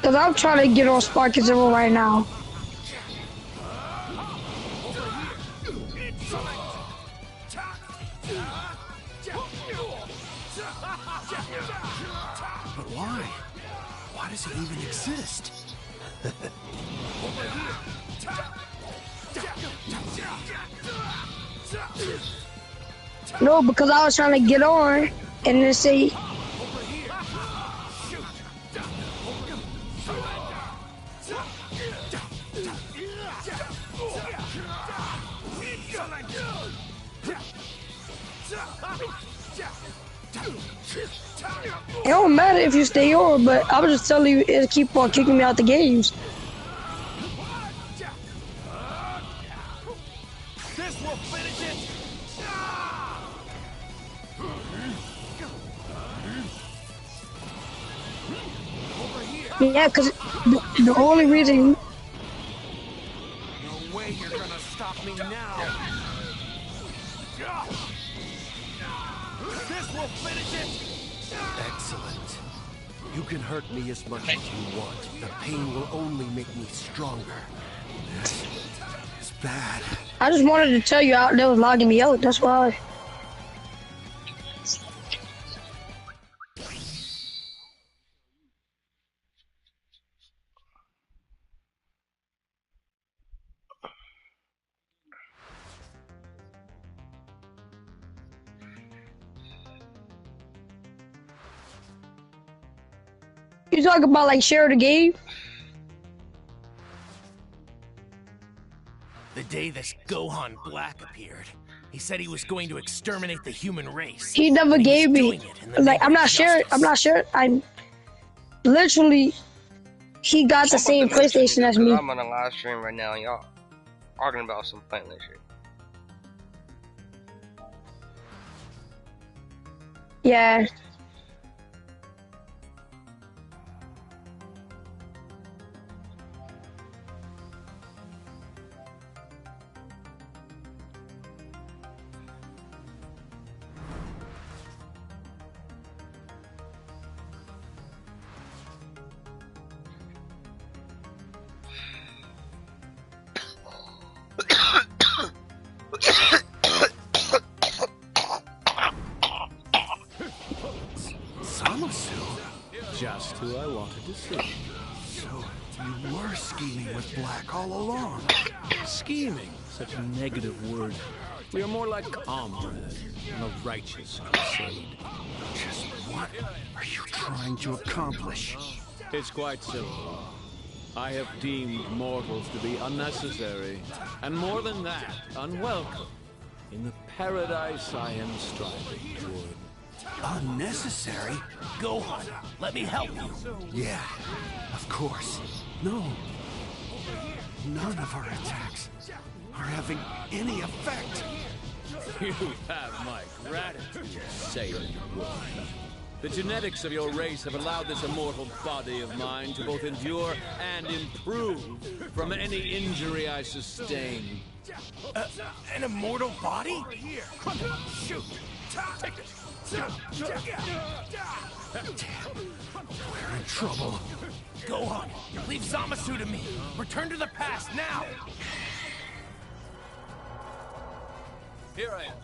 Cause I'm trying to get on Spark Zero right now. But why? Why does it even exist? No, because I was trying to get on and then say, it don't matter if you stay on, but I was just telling you it'll keep on kicking me out the games. This will finish it. Yeah, because the only reason... No way you're gonna stop me now. This will finish it. Excellent. You can hurt me as much as you want. The pain will only make me stronger. It's bad. I just wanted to tell you out there was logging me out, that's why. You talk about like share the game? The day this Gohan Black appeared, he said he was going to exterminate the human race. He never gave me. Like I'm not sure. I'm not sure. I'm literally. He got the same PlayStation as me. I'm on a live stream right now, and y'all arguing about some pointless shit. Yeah. Just who I wanted to see. So, you were scheming with Black all along. Scheming, such a negative word. We are more like comrades in a righteous crusade. Just what are you trying to accomplish? It's quite simple. I have deemed mortals to be unnecessary, and more than that, unwelcome, in the paradise I am striving toward. Unnecessary? Gohan, let me help you. Yeah, of course. No. None of our attacks are having any effect. You have my gratitude, Saiyan Wolf. The genetics of your race have allowed this immortal body of mine to both endure and improve from any injury I sustain. An immortal body? Shoot! Take it! Damn, we're in trouble. Gohan, leave Zamasu to me. Return to the past now. Here I am.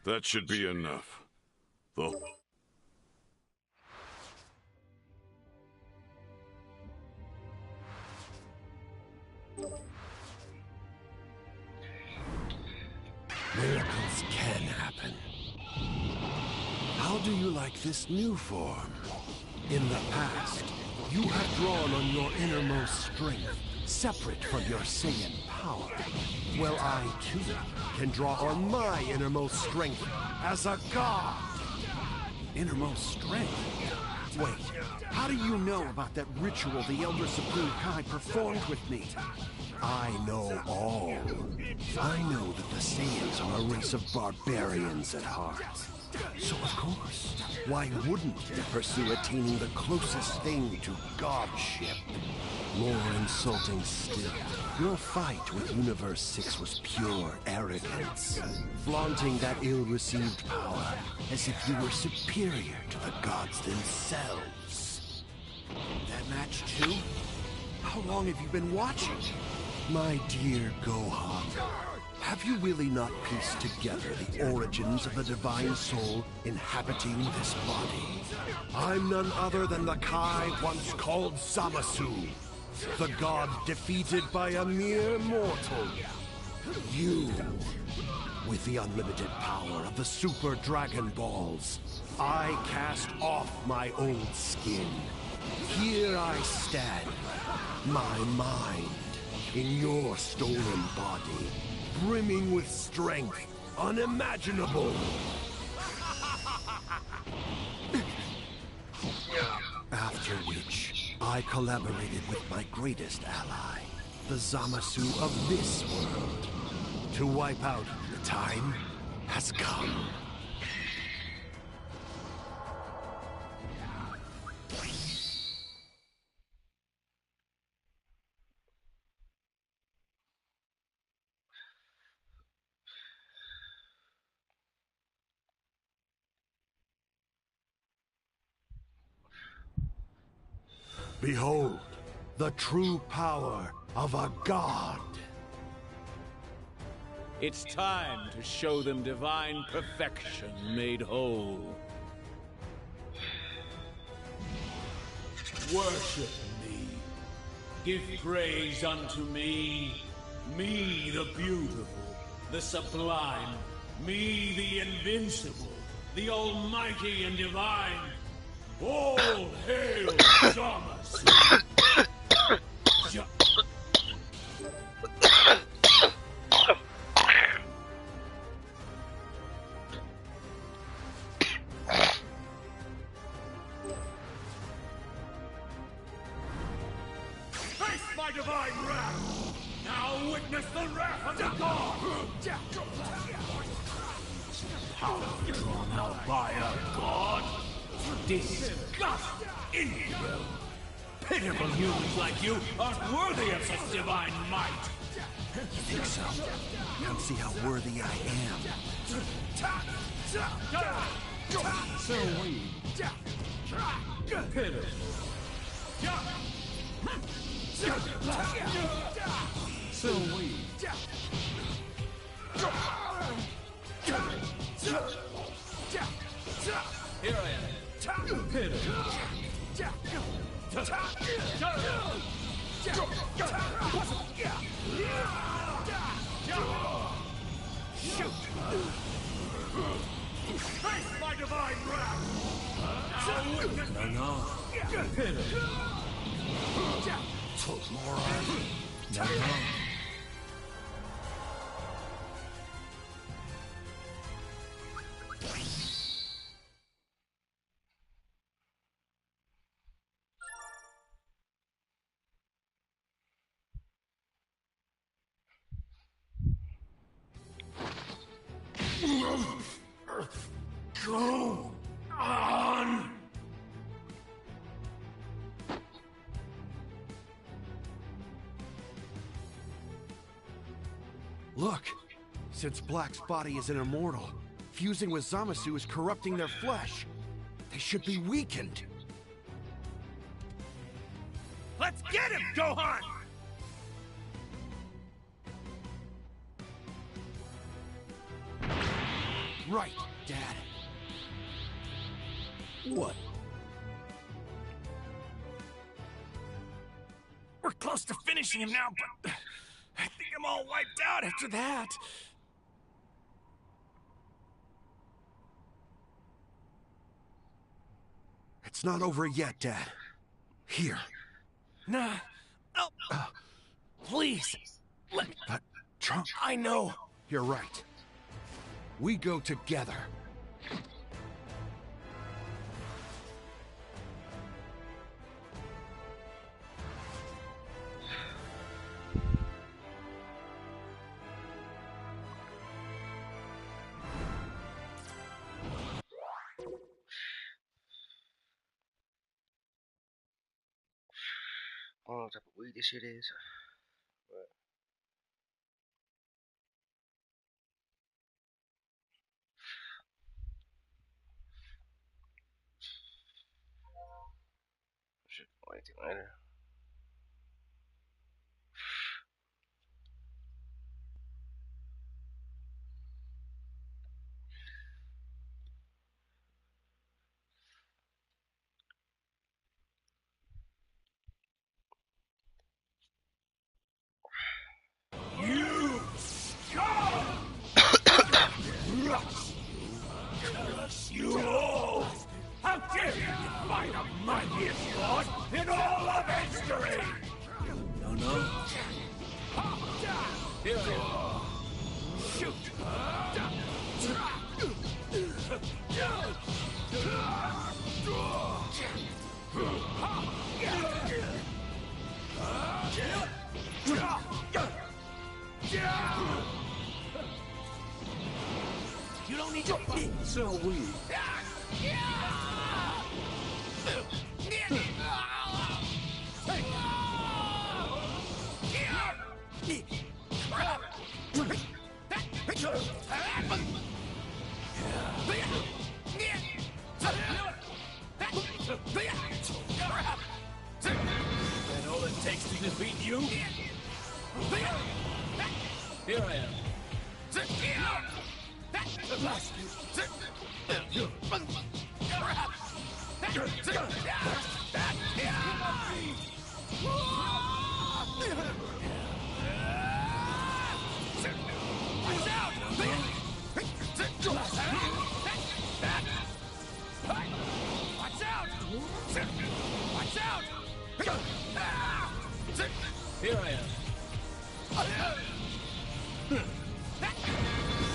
That should be enough. The Miracles can happen. How do you like this new form? In the past, you have drawn on your innermost strength, separate from your Saiyan power. Well, I, too, can draw on my innermost strength as a god. Innermost strength? Wait, how do you know about that ritual the Elder Supreme Kai performed with me? I know all. I know that the Saiyans are a race of barbarians at heart. So of course, why wouldn't they pursue attaining the closest thing to godship? More insulting still, your fight with Universe 6 was pure arrogance, flaunting that ill-received power as if you were superior to the gods themselves. That match too? How long have you been watching? My dear Gohan, have you really not pieced together the origins of the divine soul inhabiting this body? I'm none other than the Kai once called Zamasu, the god defeated by a mere mortal. You, with the unlimited power of the Super Dragon Balls, I cast off my old skin. Here I stand, my mind in your stolen body, brimming with strength unimaginable. After which, I collaborated with my greatest ally, the Zamasu of this world. To wipe out, the time has come. Behold, the true power of a god. It's time to show them divine perfection made whole. Worship me. Give praise unto me. Me the beautiful, the sublime. Me the invincible, the almighty and divine. All hail Zamasu! Face my divine wrath! Now witness the wrath of the god! Power drawn out by a god? Disgust! Infidel! Pitiful humans like you aren't worthy of such divine might! You think so? Come see how worthy I am. So weak. Pitiful. So weak. Here I am. Pitiful. Shoot! Face my divine wrath! Now witness the no. Pitiful. Moron. No. Go on! Look! Since Black's body is an immortal, fusing with Zamasu is corrupting their flesh. They should be weakened. Let's get him, Gohan! Right, Dad. What? We're close to finishing him now, but I think I'm all wiped out after that. It's not over yet, Dad. Here. Nah. Oh. Please. Let me... But, Trump... I know. You're right. We go together. I don't know what type of weed this shit is. But shit, wait till later. You scum! You all! How dare you defy the mightiest lord in all of history! No, no. Here I am. Shoot! You don't need to fight. So weak. And all it takes to defeat you? Here I am. Watch out! Watch out! Watch out! Here I am.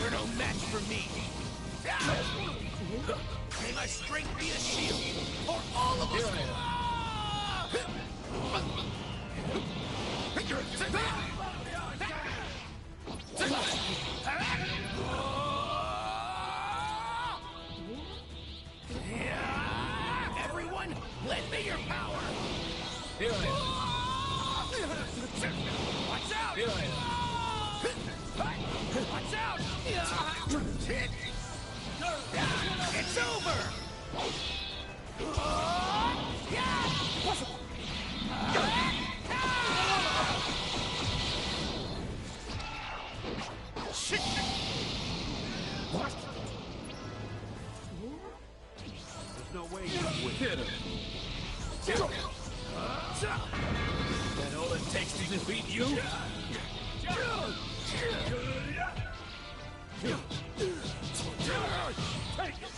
You're no match for me. May my strength be a shield for all of us. Here I am. Everyone, lend me your power. Here I am. Watch out! Here I am. Watch out! It's over! Shit! What? There's no way you can win. Hit him. That all it takes to defeat you? Take it!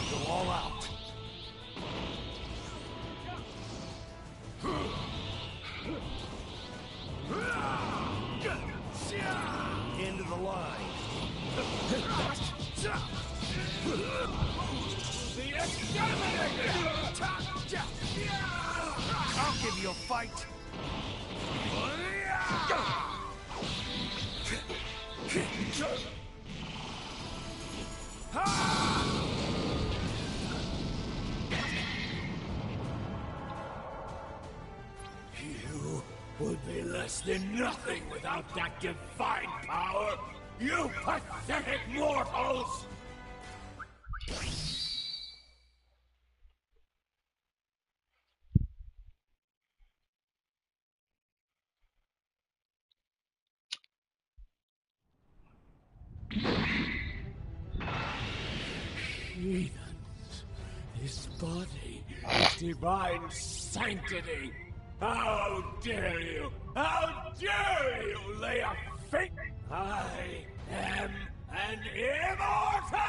Go all out. End of the line. The exterminator! I'll give you a fight. You would be less than nothing without that divine power, you pathetic mortals! Heathens, this body is divine sanctity. How dare you? How dare you lay a fake? I am an immortal!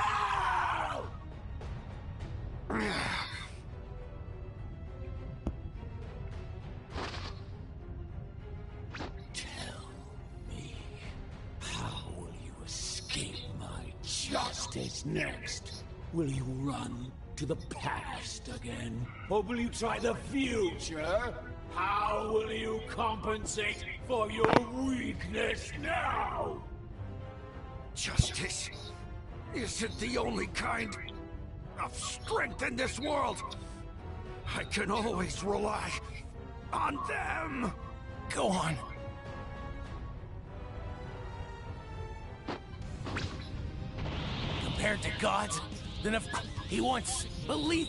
Tell me, how will you escape my justice next? Will you run to the past again? Or will you try the future? How will you compensate for your weakness now? Justice isn't the only kind of strength in this world. I can always rely on them. Gohan. Compared to gods, then of course he wants belief.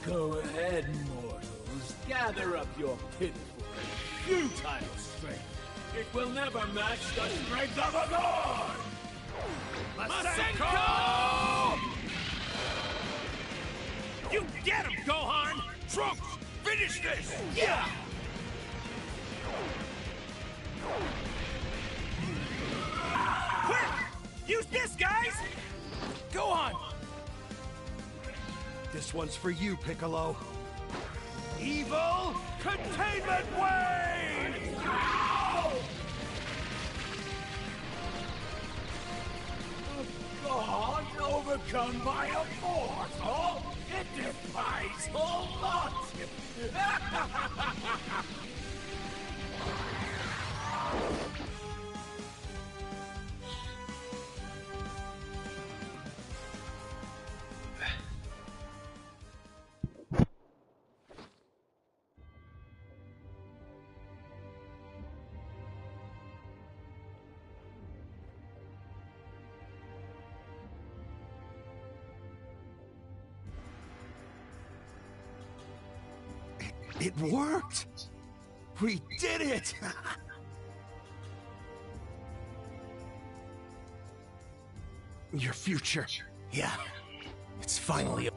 Go ahead, mortals. Gather up your pitiful, futile strength. It will never match the strength of a god! Masenko! You get him, Gohan! Trunks, finish this! Yeah! Quick! Use this, guys! Gohan! This one's for you, Piccolo. Evil Containment Wave! God overcome by a mortal? It defies all logic! It worked! We did it! Your future. Yeah, it's finally.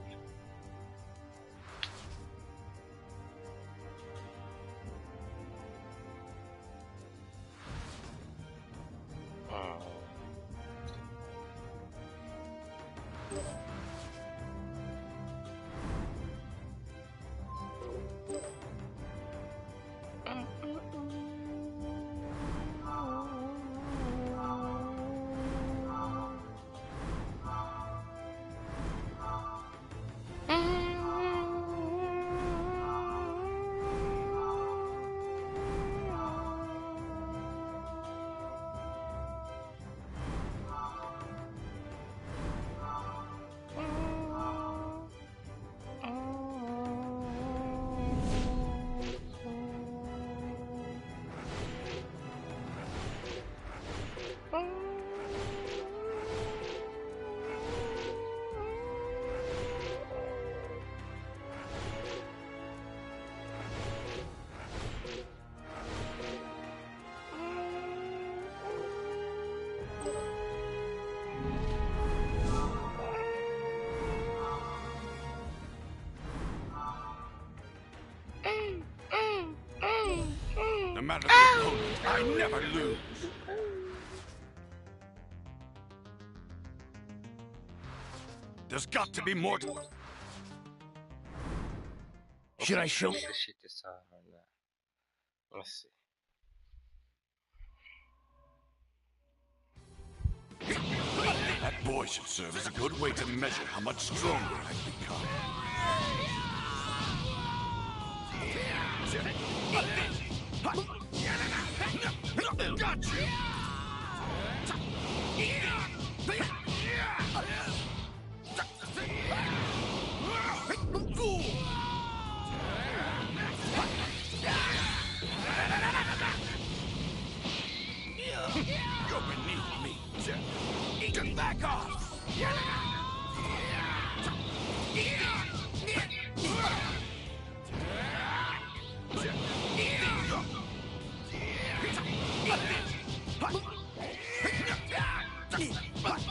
No matter the opponent, I never lose. There's got to be more to... Should I show? This shit is let's see. That boy should serve as a good way to measure how much stronger I've become. Got you! You're beneath me. Get back off!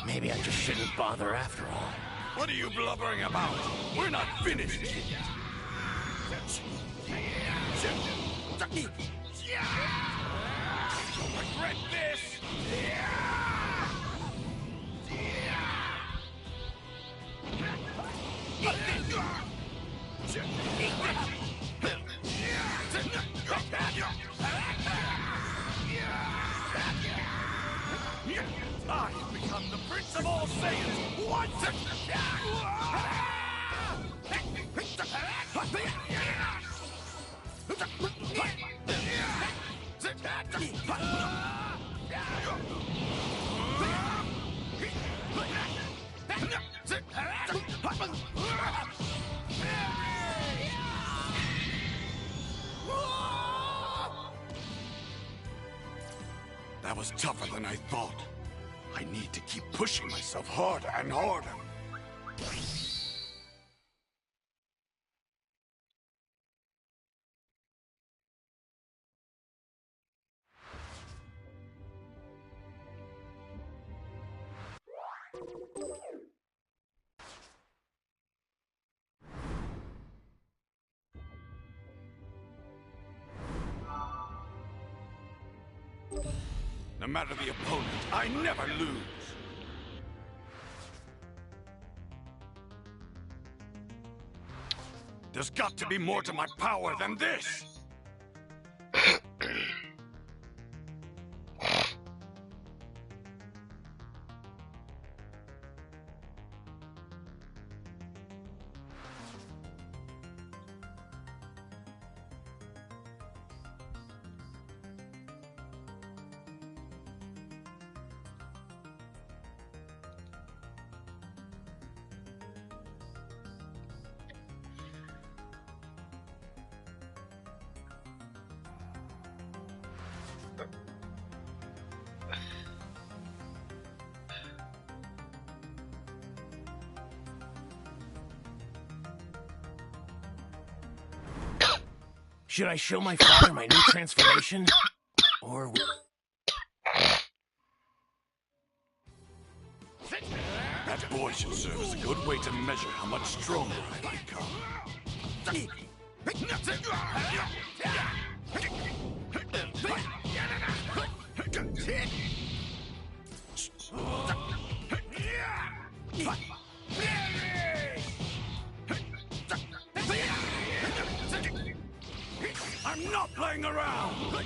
Maybe I just shouldn't bother after all. What are you blubbering about? We're not finished yet. You'll regret this! I have become the Prince of all Saiyans once again! That was tougher than I thought. I need to keep pushing myself harder and harder. No matter the opponent, I never lose. There's got to be more to my power than this. Should I show my father my new transformation? Or... That boy should serve as a good way to measure how much stronger I've become. I'm not playing around!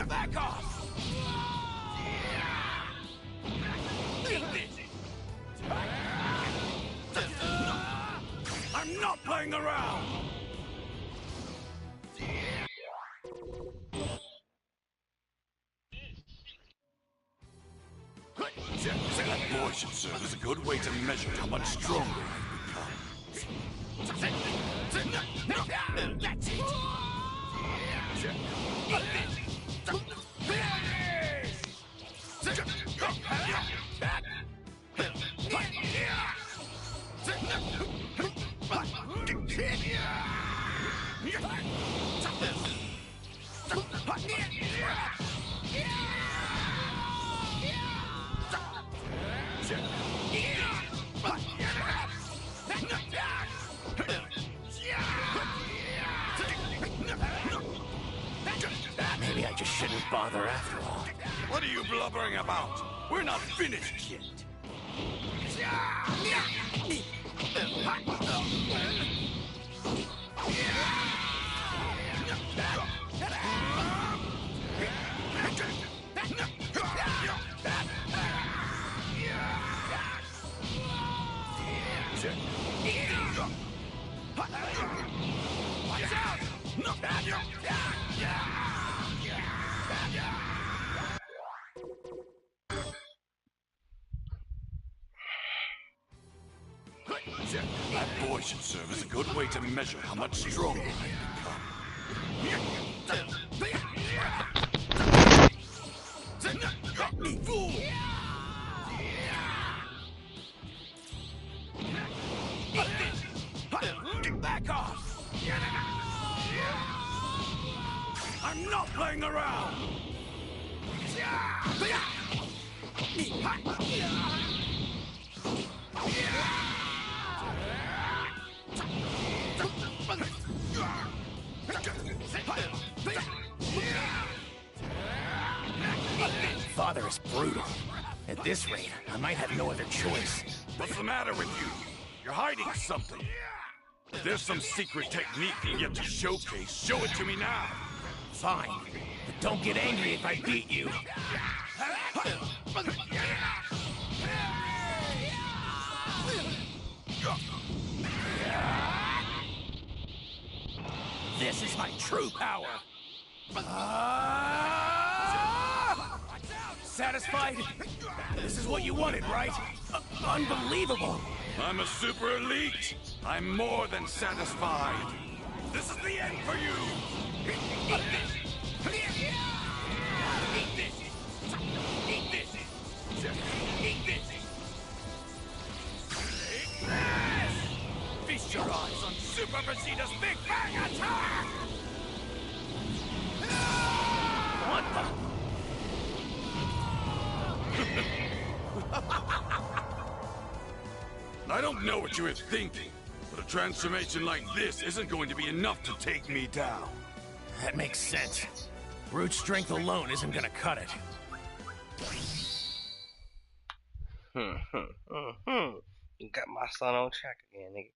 Back off! I'm not playing around! That boy should serve as a good way to measure how much stronger I've become. That's it! Maybe I just shouldn't bother after all. What are you blubbering about? We're not finished yet. Watch out! That boy should serve as a good way to measure how much stronger I've become. Fool! Back off! I'm not playing around! Father is brutal. At this rate, I might have no other choice. What's the matter with you? You're hiding something. If there's some secret technique you yet to showcase, show it to me now. Fine, but don't get angry if I beat you. This is my true power. Satisfied? This is what you wanted, right? Unbelievable. I'm a super elite. I'm more than satisfied. This is the end for you. Eat this. Eat this. Eat this. Eat this. Feast your eyes on Super Vegeta's Big Bang Attack! What the? I don't know what you were thinking, but a transformation like this isn't going to be enough to take me down. That makes sense. Brute strength alone isn't gonna cut it. You got my son on track again, nigga.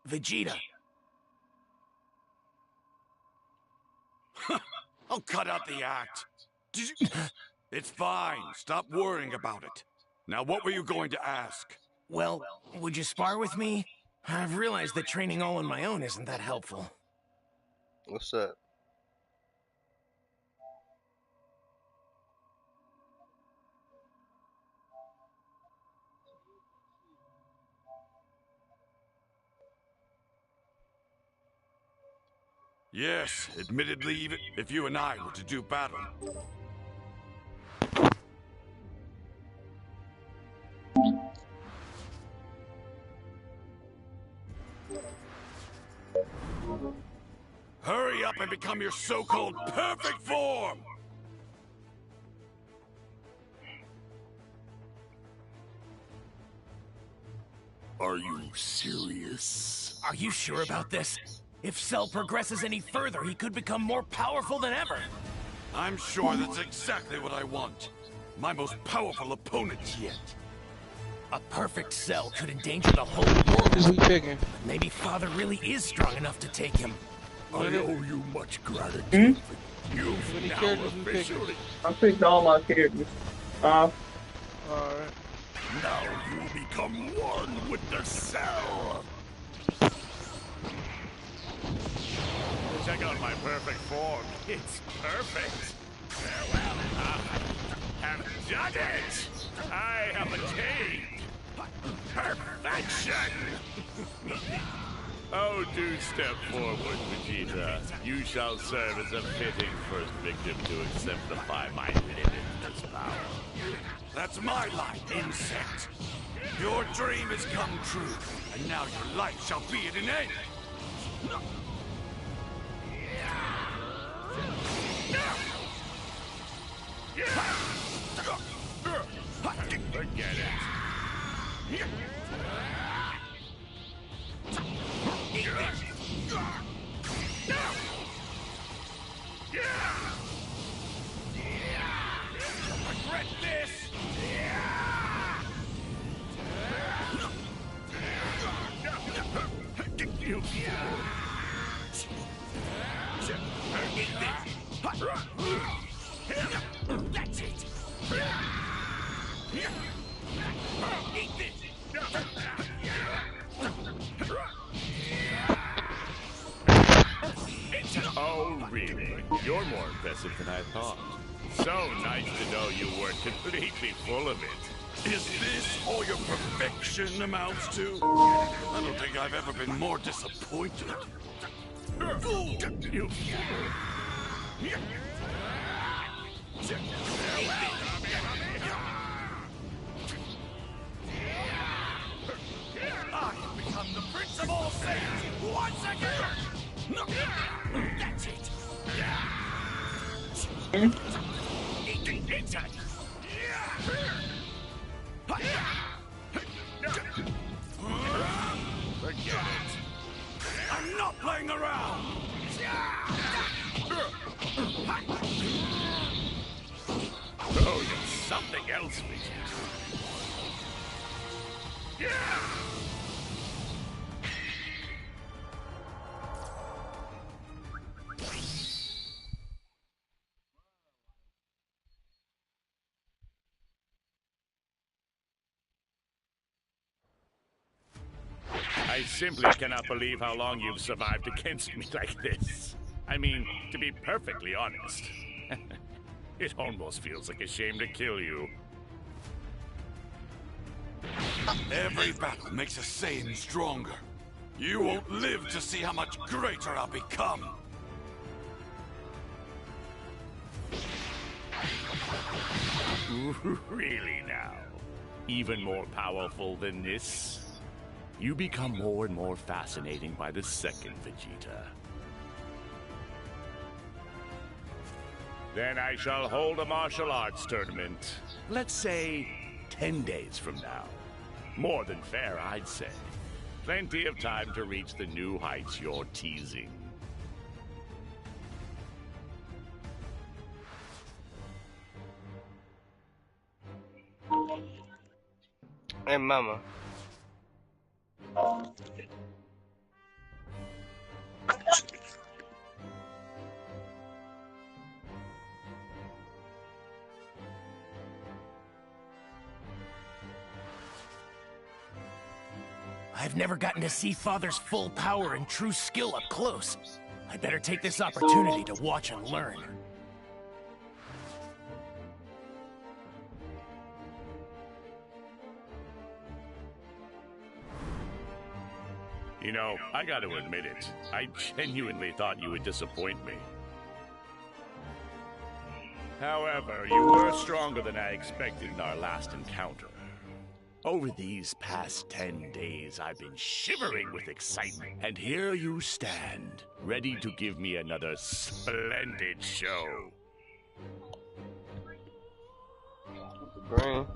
Vegeta. I'll cut out the act. Did you... It's fine. Stop worrying about it. Now, what were you going to ask? Well, would you spar with me? I've realized that training all on my own isn't that helpful. What's up? Yes, admittedly, even if you and I were to do battle. Hurry up and become your so-called perfect form! Are you serious? Are you sure about this? If Cell progresses any further, he could become more powerful than ever. I'm sure that's exactly what I want. My most powerful opponent yet. A perfect Cell could endanger the whole world. Who's we picking? Maybe Father really is strong enough to take him. I owe you much gratitude. You've Many now characters we picking? officially... I picked all my characters. Alright. Now you become one with the Cell. Check out my perfect form. It's perfect. Farewell. I have done it. I have attained perfection. Oh, do step forward, Vegeta. You shall serve as a fitting first victim to exemplify my limitless power. That's my line, insect. Your dream has come true, and now your life shall be at an end. Forget it. Regret this! That's it. Eat this. Oh, really? You're more impressive than I thought. So nice to know you weren't completely full of it. Is this all your perfection amounts to? I don't think I've ever been more disappointed. You... I have become the Prince of all Saiyans once again! That's it. Inside. Forget it. I'm not playing around! Oh, you're something else, Vegeta. I simply cannot believe how long you've survived against me like this. I mean, to be perfectly honest, it almost feels like a shame to kill you. Every battle makes a Saiyan stronger. You won't live to see how much greater I'll become. Really now? Even more powerful than this? You become more and more fascinating by the second, Vegeta. Then I shall hold a martial arts tournament. Let's say 10 days from now. More than fair, I'd say. Plenty of time to reach the new heights you're teasing. Hey, mama. I've never gotten to see Father's full power and true skill up close. I better take this opportunity to watch and learn. You know, I gotta admit it. I genuinely thought you would disappoint me. However, you were stronger than I expected in our last encounter. Over these past 10 days, I've been shivering with excitement. And here you stand, ready to give me another splendid show. Brain.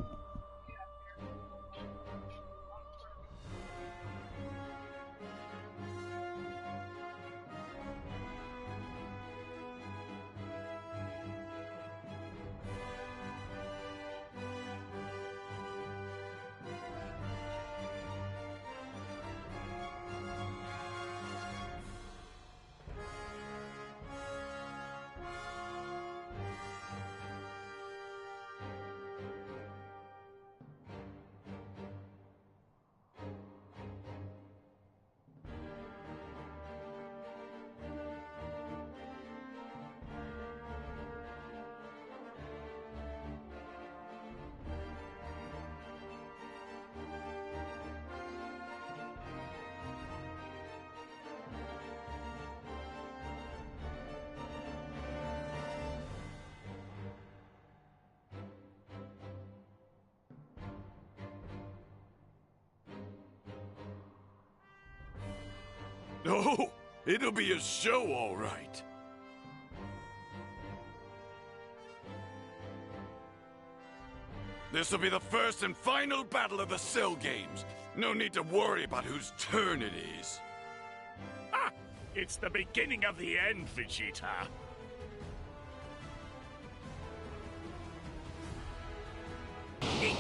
Oh, it'll be a show, all right. This'll be the first and final battle of the Cell Games. No need to worry about whose turn it is. Ah! It's the beginning of the end, Vegeta.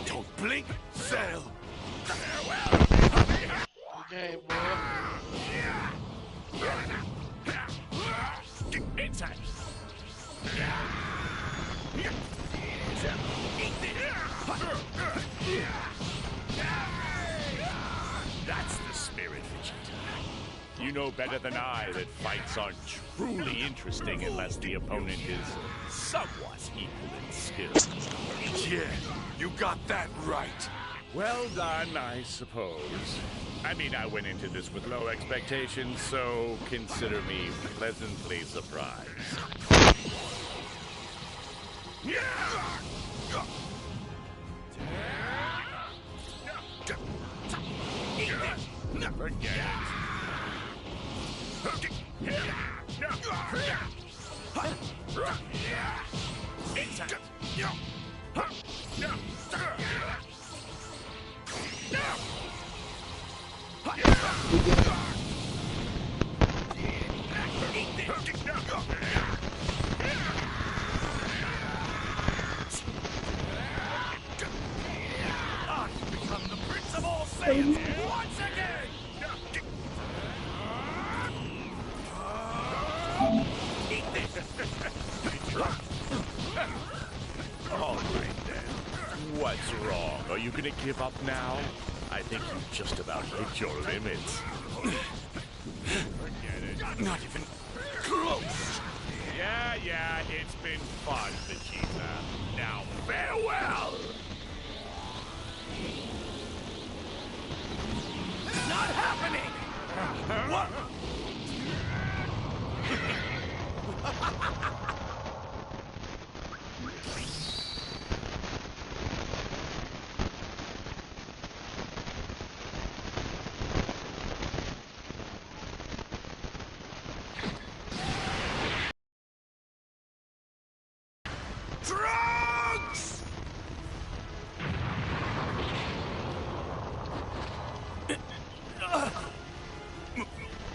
Don't blink, Cell. Farewell! Okay, boy. Inside. That's the spirit, Vegeta. You know better than I that fights aren't truly interesting unless the opponent is somewhat equal in skill. Yeah, you got that right. Well done, I suppose. I mean, I went into this with low expectations, so consider me pleasantly surprised. Forget I've become the Prince of all Saiyans once again! Eat this! All right then. What's wrong? Are you gonna give up now? I think you just about hit your limits. Forget it. Not even close. Yeah, it's been fun, Vegeta. Now farewell! Not happening! What? Trunks!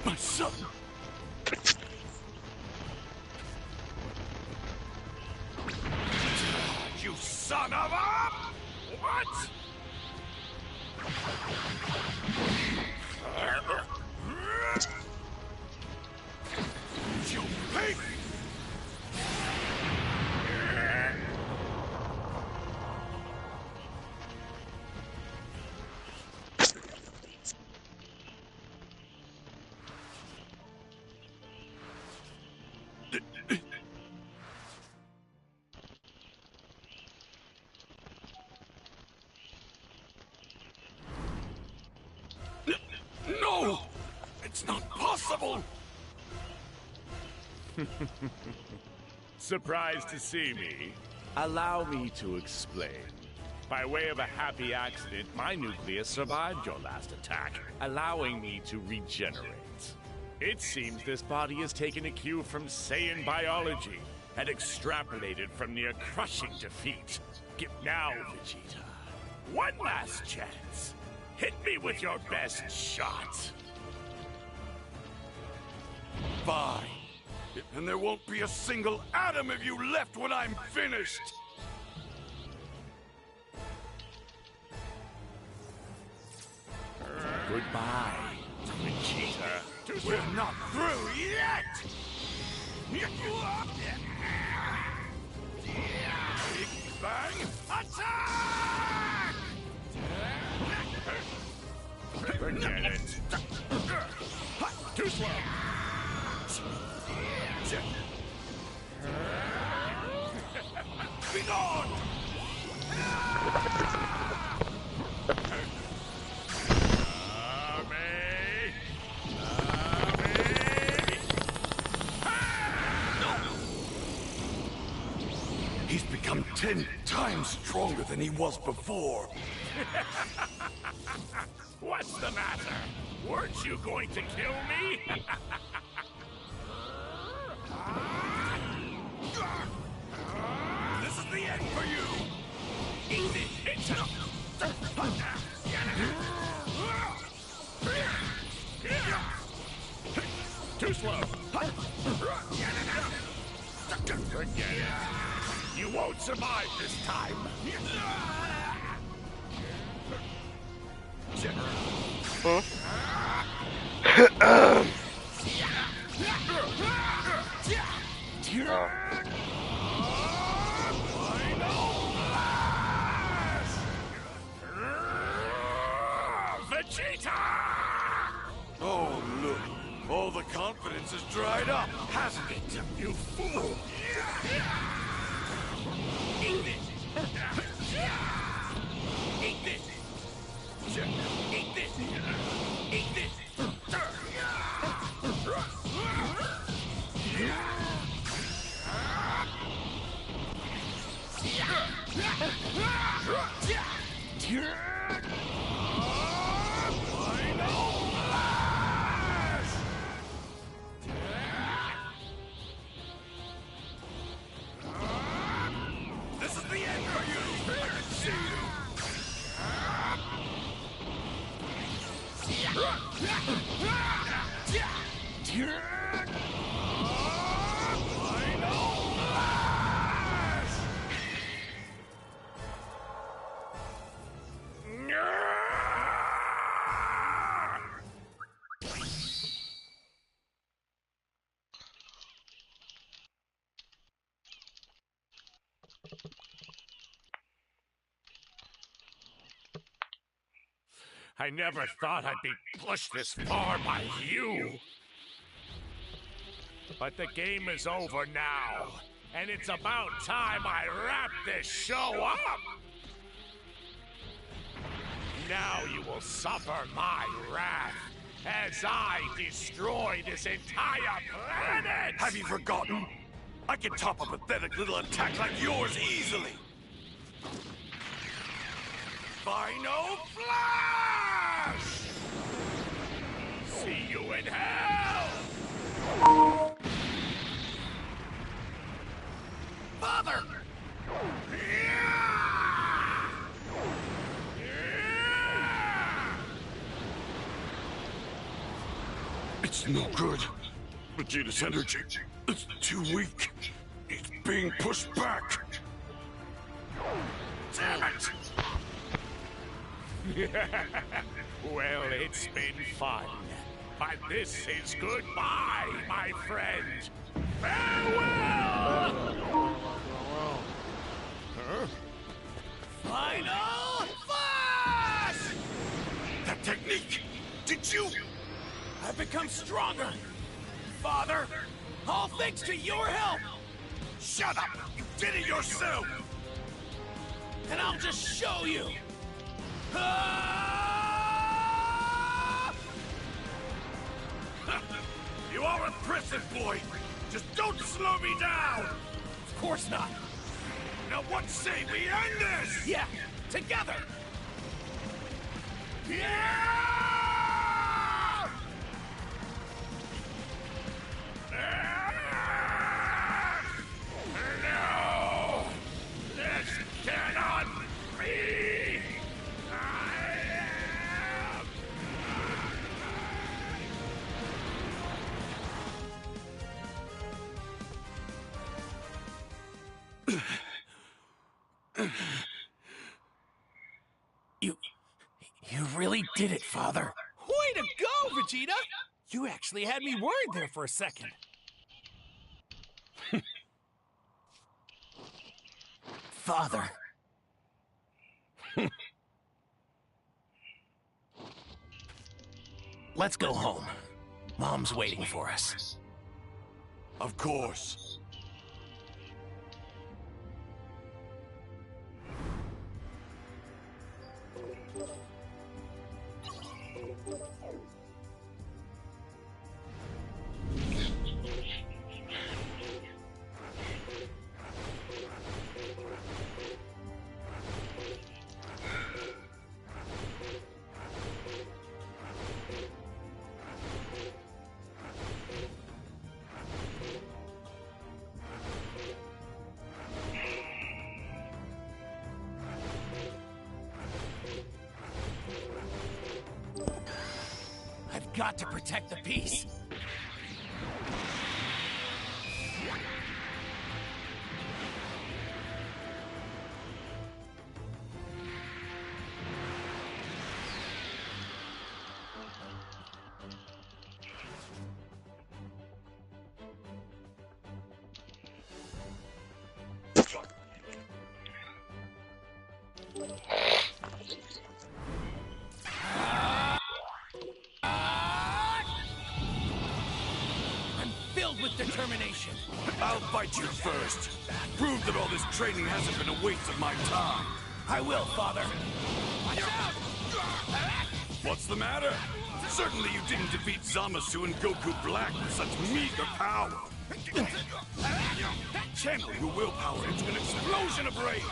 My son. You son of a... What? You pig! No! It's not possible! Surprised to see me? Allow me to explain. By way of a happy accident, my nucleus survived your last attack, allowing me to regenerate. It seems this body has taken a cue from Saiyan biology and extrapolated from near crushing defeat. Now, Vegeta, one last chance. Hit me with your best shot. Fine. And there won't be a single atom of you left when I'm finished! Goodbye, Vegeta. We're not through yet! Big Bang attack! Forget it. Too slow. Be gone! He's become 10 times stronger than he was before. What's the matter? Weren't you going to kill me? This is the end for you! Easy. Too slow. Forget it. You won't survive this time. Vegeta! Oh, look. All the confidence has dried up, hasn't it? You fool! Eat this! Eat this! Eat this! Eat this! This is the end for you! I can see you! I never thought I'd be pushed this far by you. But the game is over now, and it's about time I wrap this show up. Now you will suffer my wrath as I destroy this entire planet! Have you forgotten? I can top a pathetic little attack like yours easily. Final Flash! See you in hell! Father! It's no good. Vegeta's energy is too weak. It's being pushed back. Damn it! Well, it's been fun. But this is goodbye, my friend. Farewell! Huh? Final Flash! That technique! Did you? I've become stronger. Father, all thanks to your help. Shut up! You did it yourself! And I'll just show you. You are impressive, boy! Just don't slow me down! Of course not. Now what say we end this? Yeah, together. Yeah! No! This cannot be! You really did it, Father. Way to go, Vegeta! You actually had me worried there for a second. Father. Let's go home. Mom's waiting for us. Of course. I've got to protect the peace. With determination. I'll fight you first. Prove that all this training hasn't been a waste of my time. I will, Father. Watch out! What's the matter? Certainly you didn't defeat Zamasu and Goku Black with such meager power. Channel your willpower into an explosion of rage.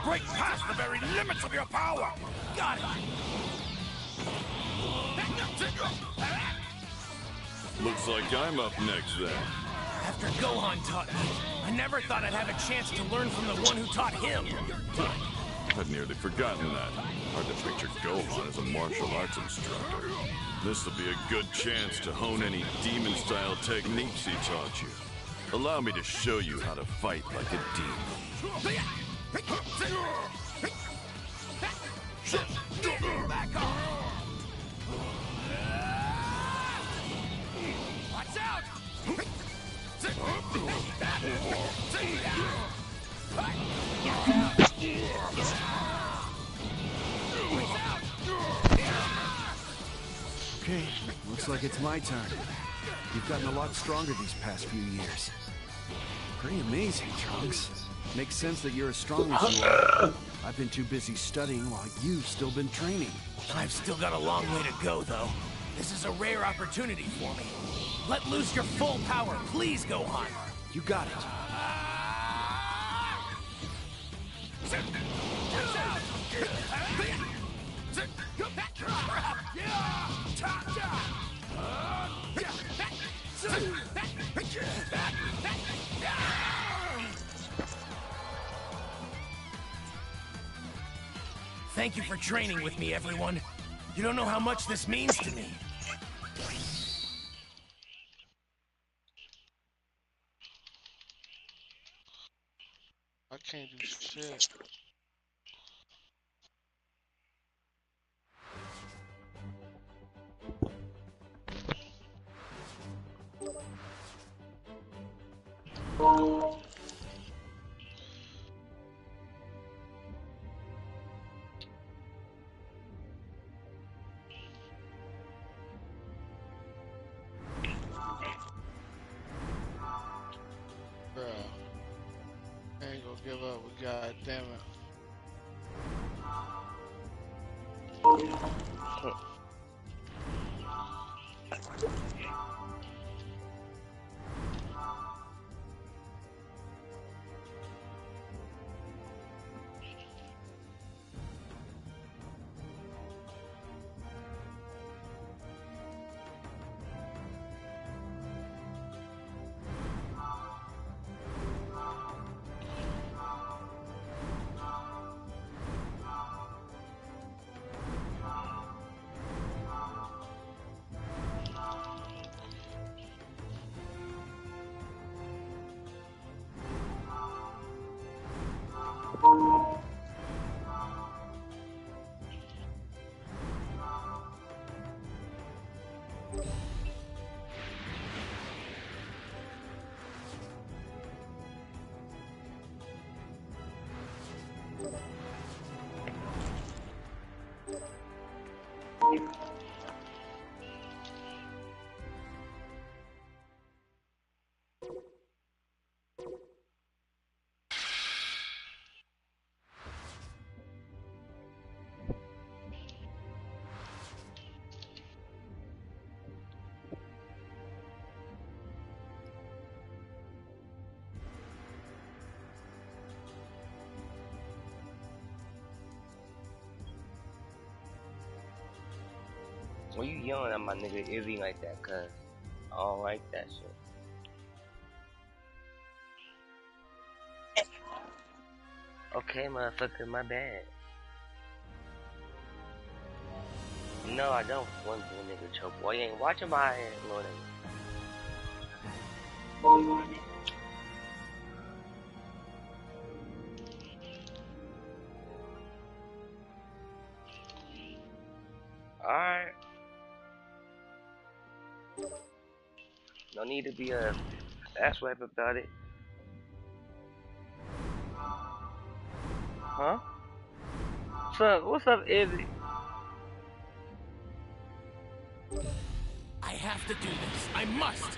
Break past the very limits of your power. Got it! Looks like I'm up next then. After Gohan taught me, I never thought I'd have a chance to learn from the one who taught him. I'd nearly forgotten that. Hard to picture Gohan as a martial arts instructor. This'll be a good chance to hone any demon-style techniques he taught you. Allow me to show you how to fight like a demon. Back off! Watch out! Okay, looks like it's my turn. You've gotten a lot stronger these past few years. Pretty amazing, Trunks. Makes sense that you're as strong as you are. I've been too busy studying while you've still been training. I've still got a long way to go, though. This is a rare opportunity for me. Let loose your full power, please, Gohan. You got it. Thank you for training with me, everyone. You don't know how much this means to me. I can't do shit. Bruh. I ain't gonna give up, but god damn it. When you yelling at my nigga Izzy like that, cuz I don't like that shit. Okay, motherfucker, my bad. No, I don't want to nigga choke. Boy, you ain't watching my ass, Lord. Alright. No need to be a ass wipe about it. Huh? What's up, Izzy? I have to do this. I must.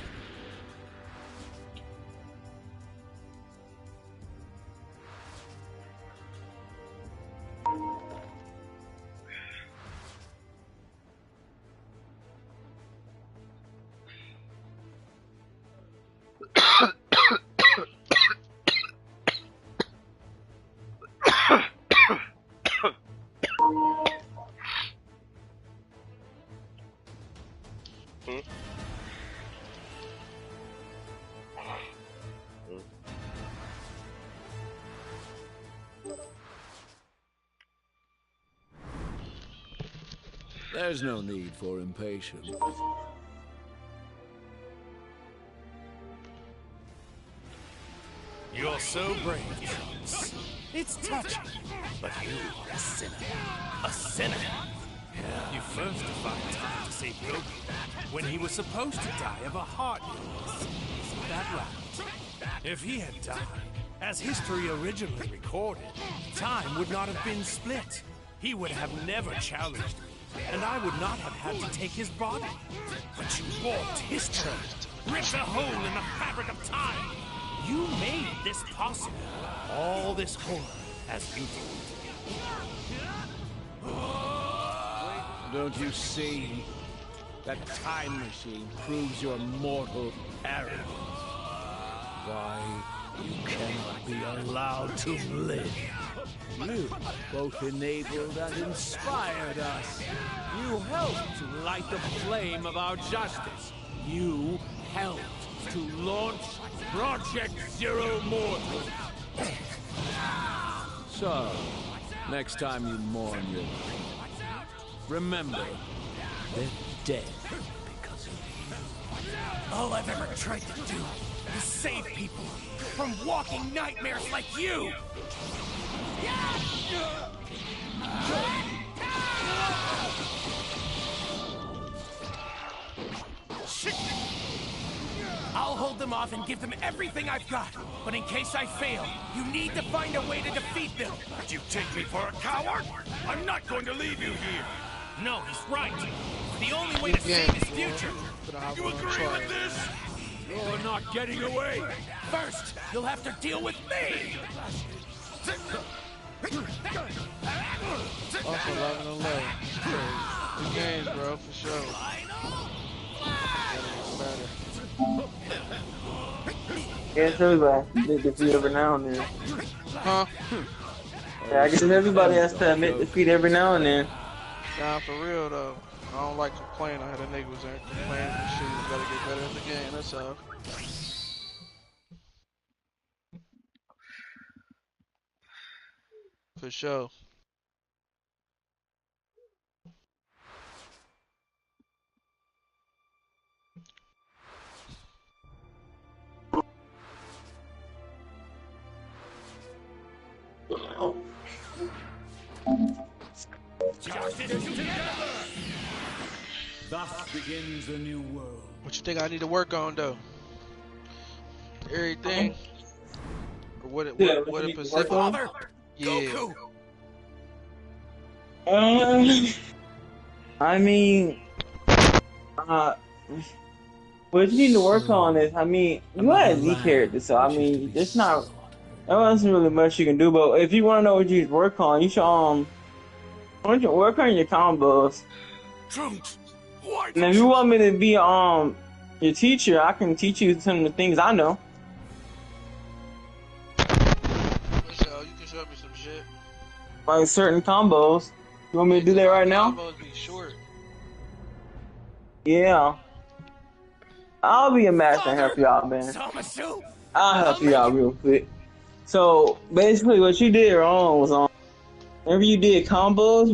There's no need for impatience. You're so brave, Trunks. It's touching, but you are a sinner. A sinner. You first defied time to save Goku when he was supposed to die of a heart illness. Isn't that right? If he had died, as history originally recorded, time would not have been split. He would have never challenged me and I would not have had to take his body. But you warped history, ripped a hole in the fabric of time. You made this possible. All this horror as you did. Don't you see? That time machine proves your mortal arrogance. Why, you cannot be allowed to live. You both enabled and inspired us. You helped to light the flame of our justice. You helped to launch Project Zero Mortal. So, next time you mourn your remember, they're dead because of you. All I've ever tried to do is save people from walking nightmares like you! I'll hold them off and give them everything I've got. But in case I fail, you need to find a way to defeat them. But you take me for a coward? I'm not going to leave you here. No, he's right. The only way to save his future. You agree with this? You're not getting away. First, you'll have to deal with me. Also 11-11. Good games, bro, for sure. Yeah, it's everybody. Admit defeat every now and then. Huh? Yeah, I guess everybody has to admit defeat every now and then. Nah, for real though. I don't like to complain. I had a nigga was there complaining and shit. You gotta get better at the game, that's all. For sure. Thus begins a new world. What you think I need to work on though? Everything? Or what a Pacific? Yeah. I mean, what you need to work on is, I mean, you had a Z character, so I mean, there's not, there wasn't really much you can do. But if you want to know what you need to work on, you should why don't you work on your combos. And if you want me to be your teacher, I can teach you some of the things I know. So you can show me some shit. Like certain combos. You want me to do that right now? Combos be short. Yeah. I'll be a master and help you out, man. I'll help you out real quick. So basically, what you did wrong was whenever you did combos,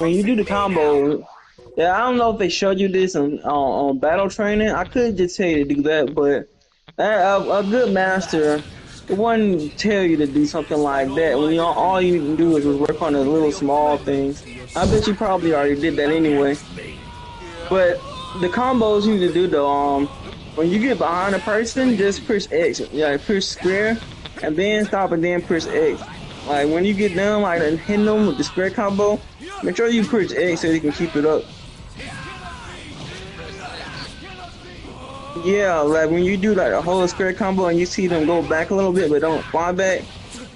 when you do the combos. Yeah, I don't know if they showed you this on battle training. I could just tell you to do that, but a good master wouldn't tell you to do something like that. When all you can do is work on the little small things. I bet you probably already did that anyway. But the combos you need to do though, when you get behind a person, just push X. Yeah, push square, and then stop, and then push X. Like when you get done, like hitting them with the square combo, make sure you push X so you can keep it up. Yeah, like when you do like a whole square combo and you see them go back a little bit but don't fly back,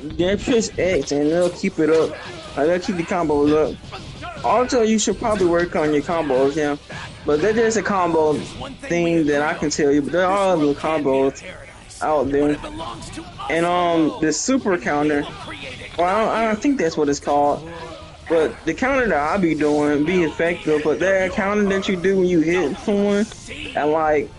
then push X and they'll keep it up. Like they'll keep the combos up. Also, you should probably work on your combos, yeah. But that's just a combo thing that I can tell you. But there are other combos out there. And the super counter. Well, I don't think that's what it's called. But the counter that I be doing be effective. But that counter that you do when you hit someone, and like,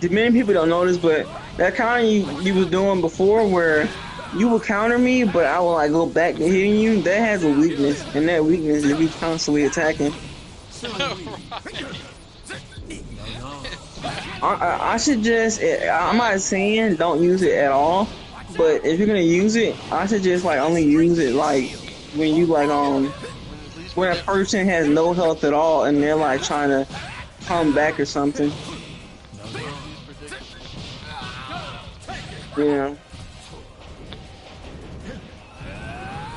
many people don't know this, but that counter you was doing before where you would counter me, but I would like go back to hitting you, that has a weakness, and that weakness is me constantly attacking. I suggest, I'm not saying don't use it at all, but if you're gonna use it, I suggest like only use it like when you like when a person has no health at all and they're like trying to come back or something. Yeah.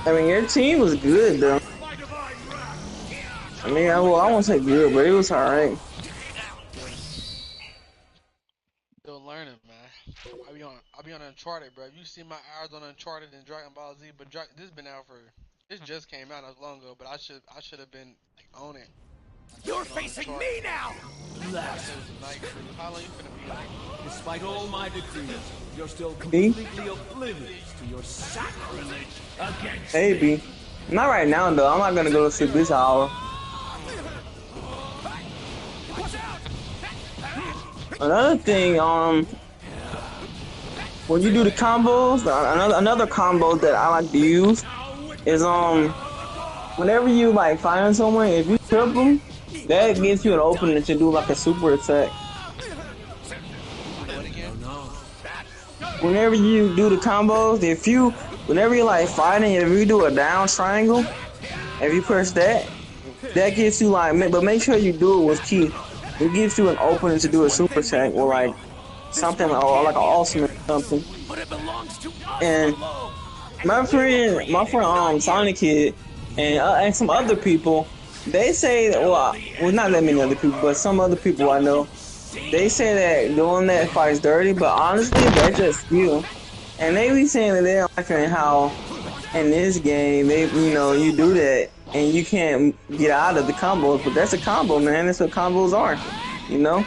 I mean, your team was good though. I mean, I won't say good, but it was alright. Still learning, man. I be on Uncharted, bro. You see my hours on Uncharted and Dragon Ball Z, but this been out for this just came out not long ago, but I should have been like on it. You're facing me now! Last night crew. How long you gonna be on? Despite all my decrees, you're still B? completely oblivious to your sacrilege against Maybe. Not right now though. I'm not gonna go to sleep this hour. Another thing, when you do the combos, another combo that I like to use is whenever you like find someone, if you trip them, that gives you an opening to do like a super attack. Whenever you do the combos, whenever you're like fighting, if you do a down triangle, if you press that, that gives you like, but make sure you do it with key. It gives you an opening to do a super attack or like something or like an ultimate or something. And my friend Sonic Kid and some other people, they say that, well not that many other people, but some other people I know, they say that doing that fight is dirty, but honestly that's just skill. And they be saying that they don't like how in this game you do that and you can't get out of the combos, but that's a combo, man. That's what combos are, you know?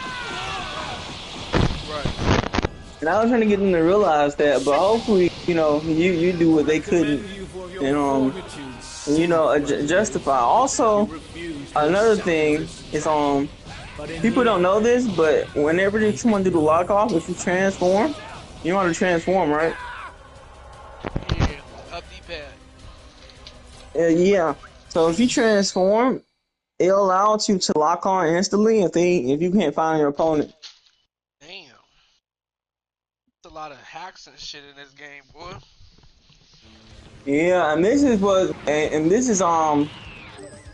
Right. And I was trying to get them to realize that, but hopefully, you do what they couldn't, and justify. Also, another thing is, people don't know this, but whenever someone do the lock off, if you transform, you know how to transform, right? Yeah, up D-pad. Yeah. So if you transform, it allows you to lock on instantly if you can't find your opponent. Damn. There's a lot of hacks and shit in this game, boy. Yeah, and this is and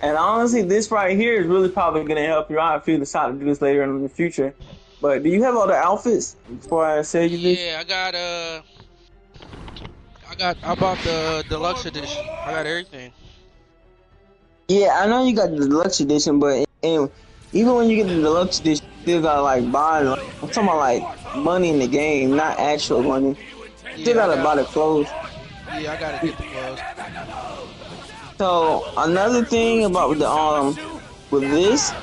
honestly, this right here is really probably gonna help you out if you decide to do this later in the future. But do you have all the outfits before I say you this? Yeah, I bought the deluxe edition. I got everything. Yeah, I know you got the deluxe edition, but even when you get the deluxe edition, you still gotta like buy. I'm talking about like money in the game, not actual money. You still gotta buy the clothes. Yeah, I gotta get the clothes. So another thing about with this,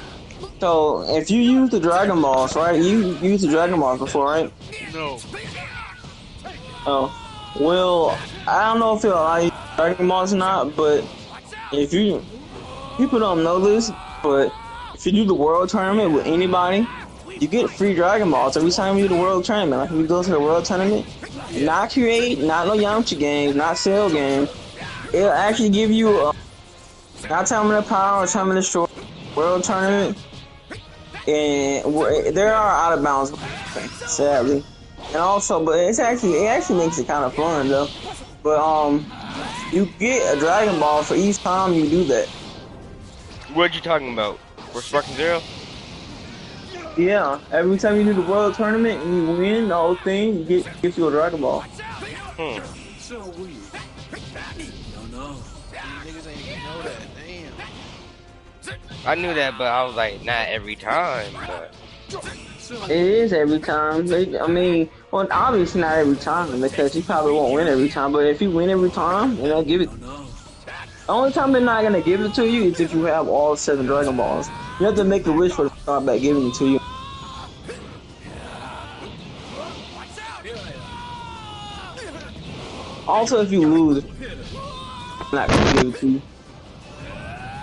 so if you use the Dragon Balls, right? You used the Dragon Balls before, right? No. Oh, well, I don't know if it'll allow you Dragon Balls or not, but people don't know this, but if you do the World Tournament with anybody, you get free Dragon Balls every time you do the World Tournament. Like if you go to the World Tournament, not create, not no Yamcha games, not sale games. It'll actually give you not Time of the Power or Time of the Short World Tournament, and there are out of bounds, sadly. And also, but it actually makes it kind of fun though. But you get a Dragon Ball for each time you do that. What you talking about? For Sparking Zero? Yeah, every time you do the World Tournament and you win the whole thing, gives you a Dragon Ball. So weird. No. Niggas ain't even know that. Damn. I knew that, but I was like, not every time. But it is every time. I mean, well, obviously not every time because you probably won't win every time. But if you win every time, they'll give it. The only time they're not gonna give it to you is if you have all 7 Dragon Balls. You have to make a wish for the start back giving it to you. Also, if you lose, I'm not gonna give it to you.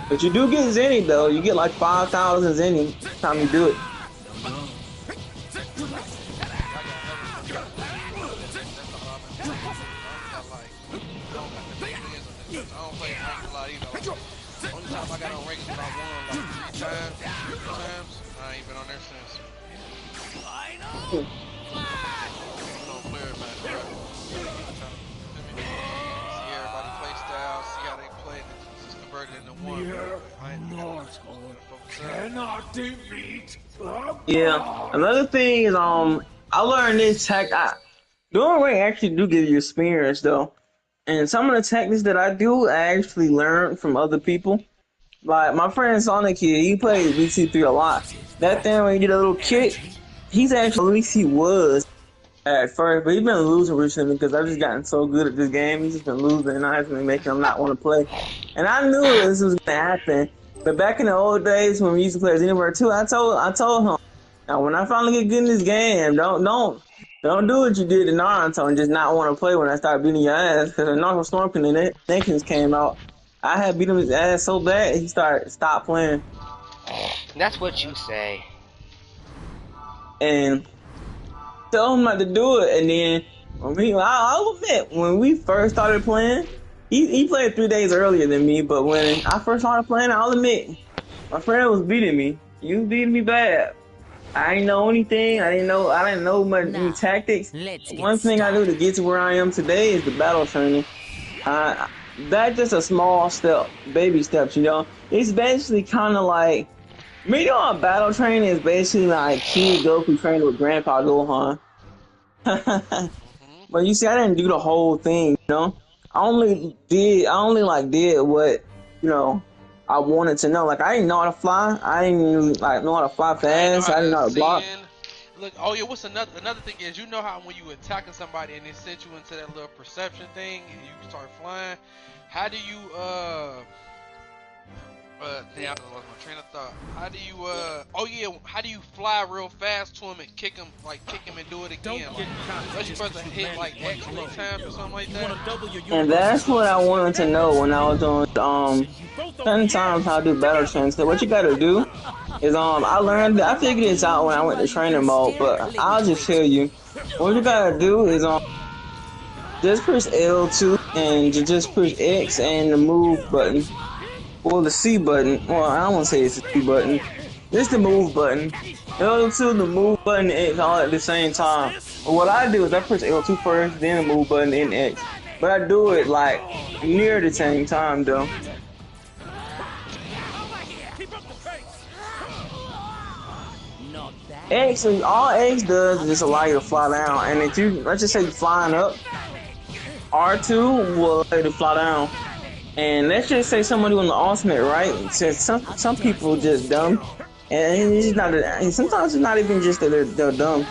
But you do get Zenny though. You get like 5,000 Zenny every time you do it. I got on ranks when I won like 3 times. I ain't been on there since. I know. See everybody play style, see how they play, and just convert it into one. Cannot defeat. Yeah. Another thing is I learned this doing rank actually do give you experience though. And some of the techniques that I do I actually learned from other people. Like my friend Sonic here, he plays BC3 a lot. That thing when you did a little kick, he's actually at least he was at first, but he's been losing recently because I've just gotten so good at this game. He's just been losing, and I've been making him not want to play. And I knew this was gonna happen. But back in the old days when we used to play as Anywhere 2, I told him, now when I finally get good in this game, don't do what you did to Naruto and just not want to play when I start beating your ass. Because the Naruto Stormkin and Thinkins came out, I had beat him his ass so bad he stopped playing. That's what you say. And tell him not to do it. And then I'll admit, when we first started playing, he played 3 days earlier than me. But when I first started playing, I'll admit, my friend was beating me. You was beating me bad. I didn't know anything. I didn't know much any tactics. One thing I do to get to where I am today is the battle training. That's just a small step, baby steps, you know. It's basically kind of like, me doing battle training is basically like Kid Goku training with Grandpa Gohan. But you see, I didn't do the whole thing, you know. I only did what, you know, I wanted to know. Like, I didn't know how to fly. I didn't know how to fly fast. I didn't know how to block. Look, oh yeah, what's another thing is, you know how when you attacking somebody and they send you into that little perception thing and you start flying, how do you damn, I lost my train of thought. How do you how do you fly real fast to him and kick him and do it again? Like, you supposed to hit like X many times or something like that? And that's what I wanted to know when I was doing 10 times how to do battle training. So what you gotta do is I figured this out when I went to training mode, but I'll just tell you. What you gotta do is just push L2 and just push X and the move button. Or the C button. Well, I don't want to say it's the C button. It's the move button. L2, the move button, and X all at the same time. But what I do is I push L2 first, then the move button, then X. But I do it like near the same time though. X, all X does is just allow you to fly down. And if you, let's just say you're flying up, R2 will allow you to fly down. And let's just say somebody doing the ultimate, right? Since some people just dumb, and it's not. Sometimes it's not even just that they're dumb,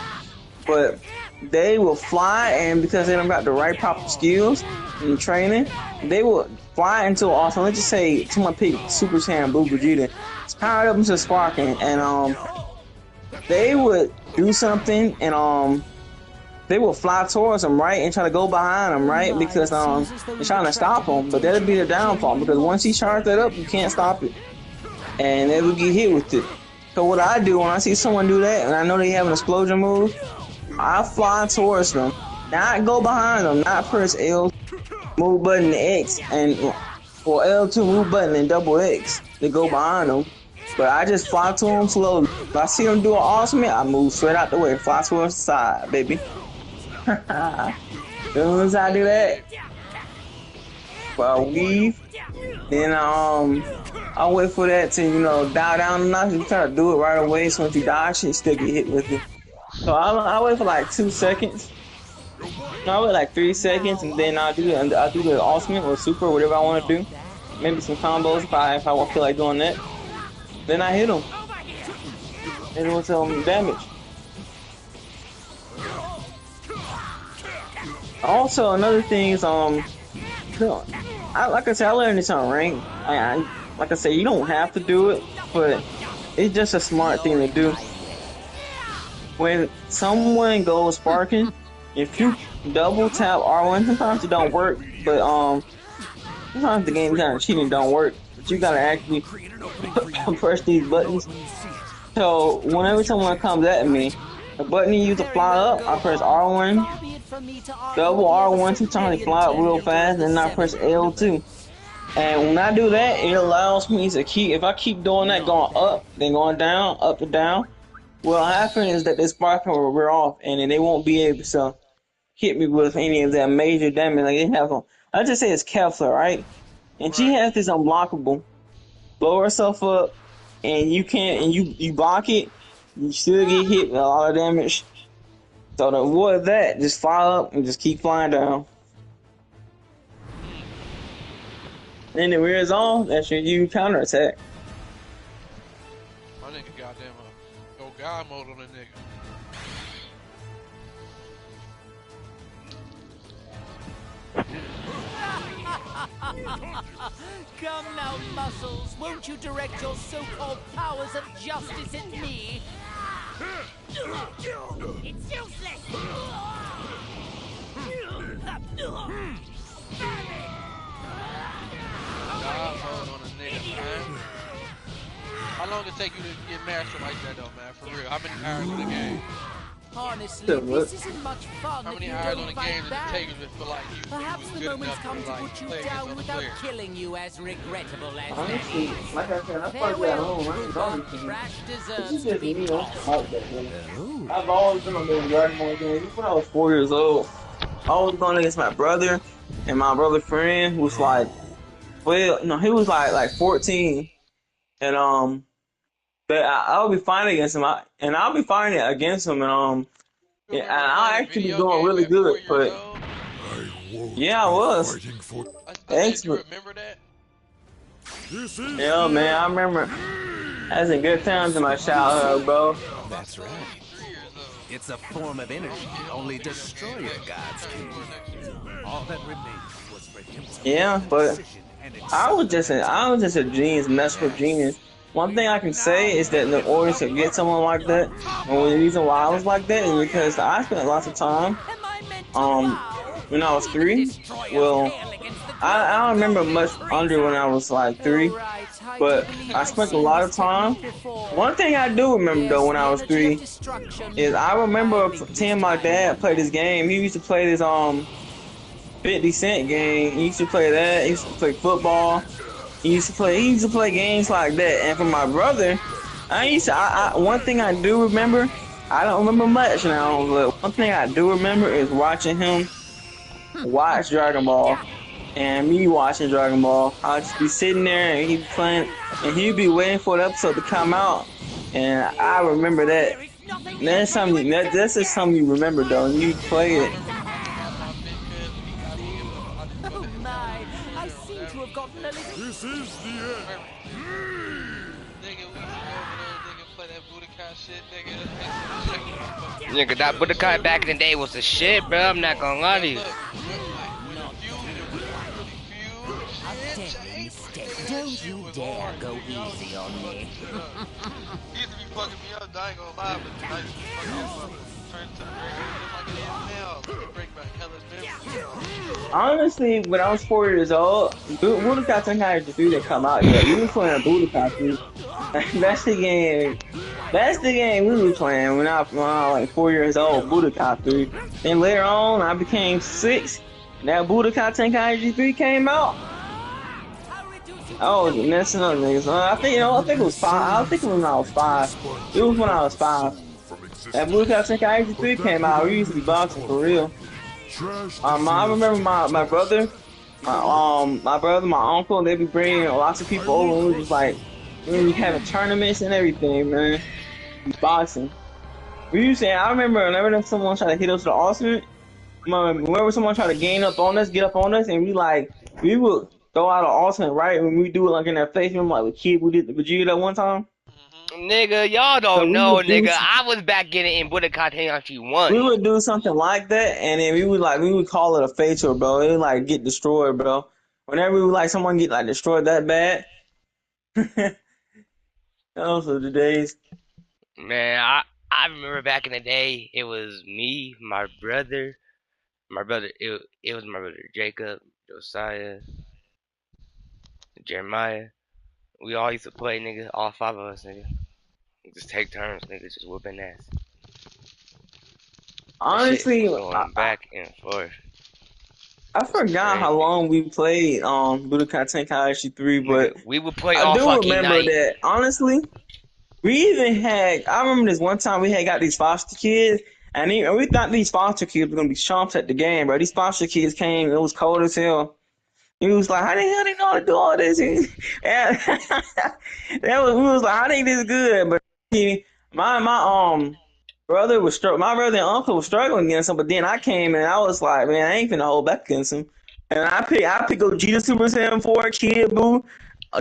but they will fly, and because they don't got the right proper skills and training, they will fly into an ultimate. Let's just say someone pick Super Saiyan Blue Vegeta, it's powered up into sparking, and they would do something, and they will fly towards them, right, and try to go behind them, right, because they're trying to stop him, but that'll be the downfall, because once he charges that up, you can't stop it, and they will get hit with it. So what I do when I see someone do that, and I know they have an explosion move, I fly towards them, not go behind them, not press L, move button X, or L2 move button and double X to go behind them. But I just fly to them slowly. If I see them do an ultimate, I move straight out the way, fly towards the side, baby. As soon as I do that, well, weave, then I'll wait for that to, you know, die down enough. You try to do it right away, so once you die, you still get hit with it. So I'll wait for like 2 seconds. I'll wait like 3 seconds, and then I'll do the ultimate or super, whatever I want to do. Maybe some combos if I won't feel like doing that. Then I hit them. And it was damage. Also, another thing is, like I said, I learned this on rank. Like I said, you don't have to do it, but it's just a smart thing to do. When someone goes sparking, if you double tap R1, sometimes it don't work, but sometimes the game kind of cheating don't work. But you gotta actually press these buttons. So whenever someone comes at me, the button you use to fly up, I press R1. Double R1 2 times to fly up real fast, and then I press L2. And when I do that, it allows me to if I keep doing that, going up, then going down, up and down, what'll happen is that this spark will wear off, and then they won't be able to hit me with any of that major damage. Like they have I just say it's Kefla, right? And she has this unblockable. Blow herself up, and you can't, and you block it, you still get hit with a lot of damage. So to avoid that, just fly up and just keep flying down. And then when it's on, that's when you counterattack. My nigga goddamn go God mode on the nigga. Come now, Muscles. Won't you direct your so-called powers of justice at me? It's useless! God mode on a nigga, man. How long it take you to get mastered like that, though, man? For real. How many hours in the game? Honestly, this isn't much fun. How many if you hours don't on the fight game does it back. take you to feel like you Perhaps was the good moment's enough come to like, put you play down against without other players? killing you, as regrettable as Honestly, that is. like I said, I first got Farewell, home. I ain't trooper. going to Trash It's deserves just to be me. I tossed. like that game. I've always been on those Dragon Ball games. Even when I was 4 years old, I was going against my brother and my brother friend who was like 12. No, he was like 14, and but I'll be fighting against him, and I'll be fighting against him, You and remember I'll playing a actually be video doing game really at 4 good. years But old? yeah, I was. I said, you Excellent. remember that? Yeah, man, I remember. That's a good times in my childhood, bro. That's right. 3 years old. It's a form of energy only destroyer gods can use. All that remains was for him to Yeah, make the but decision and I was accept just the a genius, messed up genius. One thing I can say is that in order to get someone like that, and the reason why I was like that is because I spent lots of time, Am I meant to wow? when I was Even 3. destroyers Well, pale against the I don't remember glowing much under when I was like 3, Right, I do but believe I I've spent a seen lot this of time. technique before. One thing I do remember Yes, though when the I was energy of 3 destruction. is I remember I think seeing this my time dad won. play this game. He used to play this 50 Cent game. He used to play that. He used to play football. He used to play games like that. And for my brother, one thing I do remember, I don't remember much now, but one thing I do remember is watching him watch Dragon Ball and me watching Dragon Ball. I'd just be sitting there and he'd be playing and he'd be waiting for the episode to come out. And I remember that. And that's something that's just something you remember though, and you play it. Oh my, I seem to have gotten a little... This is the end. Nigga, we used to go over there, nigga, play that Budokai shit, nigga. Nigga, that Budokai back in the day was the shit, bro. I'm not gonna lie to you. Don't you dare go easy on me. He used to be fucking me up, I ain't gonna lie, but I used to be fucking him up. Turn to the break, just like it is now. Break back hella memories. Honestly, when I was 4 years old, Budokai Tenkaichi 3 didn't come out yet. We was playing Budokai 3. That's the game. That's the game we was playing when I was like 4 years old. Budokai 3. Then later on, I became 6. And that Budokai Tenkaichi 3 came out. I was messing up, niggas. I think it was 5. I think it was when I was 5. It was when I was 5. That Budokai Tenkaichi 3 came out. We used to be boxing for real. I remember my brother, my uncle, they be bringing lots of people over, and we was like, we was having tournaments and everything, man. Boxing. I remember whenever someone tried to hit us with the ultimate, whenever someone tried to get up on us, and we would throw out an ultimate right when we do it like in their face. Remember like with Kid, we did the Vegeta that one time. Nigga, y'all don't know, nigga. I was back in Budokai Tenkaichi 1. We would do something like that, and then we would call it a fatal, bro. It would like get destroyed, bro. Whenever we would like someone get like destroyed that bad, those are the days. Man, I remember back in the day, it was me, my brother, it was my brother Jacob, Josiah, Jeremiah. We all used to play, nigga. All 5 of us, nigga. Just take turns, nigga. Just whooping ass. Honestly, going back and forth. I forgot how long we played Budokai Tenkaichi 3, but we would play all fucking I do remember night. that. Honestly, we even had. I remember this one time we had got these foster kids, and we thought these foster kids were gonna be chumps at the game, bro. These foster kids came. It was cold as hell. He was like, "How the hell they know how to do all this?" And we was like, "How they this good?" But my brother my brother and uncle was struggling against him. But then I came and I was like, "Man, I ain't finna hold back against him." And I pick Gogeta Super Saiyan 4, Kid Buu,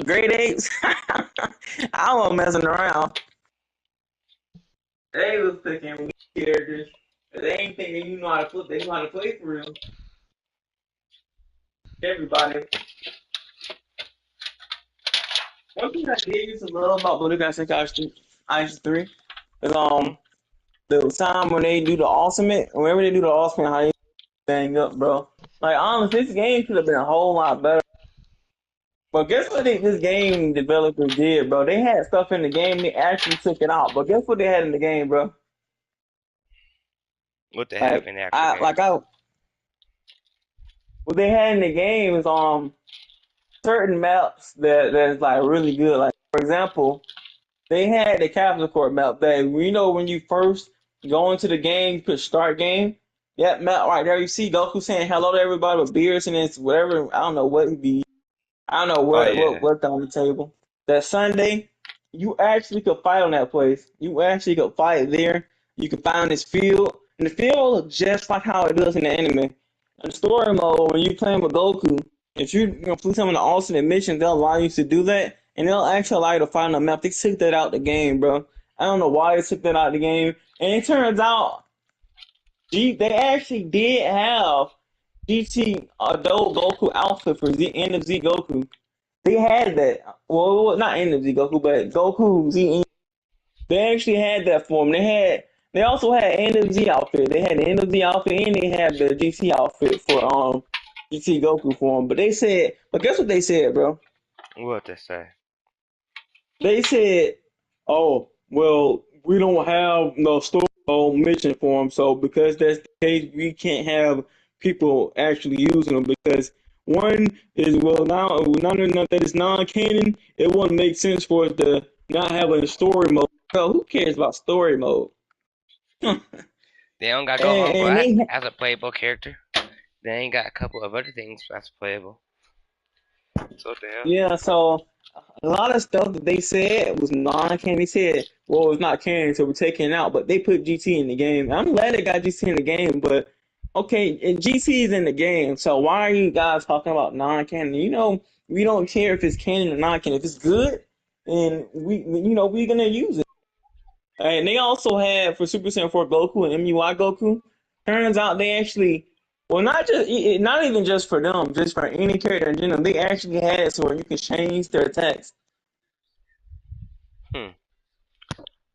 Great Apes. I wasn't messing around. They was picking characters. They ain't think they know how to play. They know how to play for real. Everybody. One thing I did used to love about Budokai Ice 3 is the time when they do the ultimate, whenever they do the ultimate, how you thing up, bro. Like honestly, this game could have been a whole lot better. But guess what this game developer did, bro? They had stuff in the game, they actually took it out. But guess what they had in the game, bro? What they have Like in the actual game? what they had in the game is certain maps that's like really good. Like for example, they had the Captain Court map that when you first go into the game, you put start game. That map right there, you see Goku saying hello to everybody with beers and it's whatever. I don't know what he be. I don't know Oh yeah. what's on the table. That Sunday, you actually could fight on that place. You actually could fight there. You could find this field, and the field looks just like how it does in the anime. In the story mode, when you playing with Goku, if you complete some of the alternate missions, they'll allow you to do that, and they'll actually allow you to find a map. They took that out the game, bro. I don't know why they took that out the game, and it turns out they actually did have GT Adult Goku outfit for the end of Z Goku. They had that. Well, not end of Z Goku, but Goku Z. They actually had that for them. They also had end of Z outfit. They had the end of Z outfit and they had the GT outfit for GT Goku for them. But guess what they said, bro? What they say? They said, "Oh, well, we don't have no story mode mission for them, so because that's the case, we can't have people actually using them because one is now none that is non-canon. It wouldn't make sense for us to not have a story mode. Bro, who cares about story mode? They don't got Gohan and Black they as a playable character. They ain't got a couple of other things that's playable. So what the hell? Yeah, so a lot of stuff that they said was non-canon. They said, well, it's not canon, so we're taking it out. But they put GT in the game. I'm glad they got GT in the game, but okay, and GT is in the game, so why are you guys talking about non-canon? We don't care if it's canon or non-canon. If it's good, then we're gonna use it. And they also had for Super Saiyan 4 Goku and MUI Goku. Turns out they actually, well, not even just for them, just for any character in general. They actually had it so where you can change their attacks.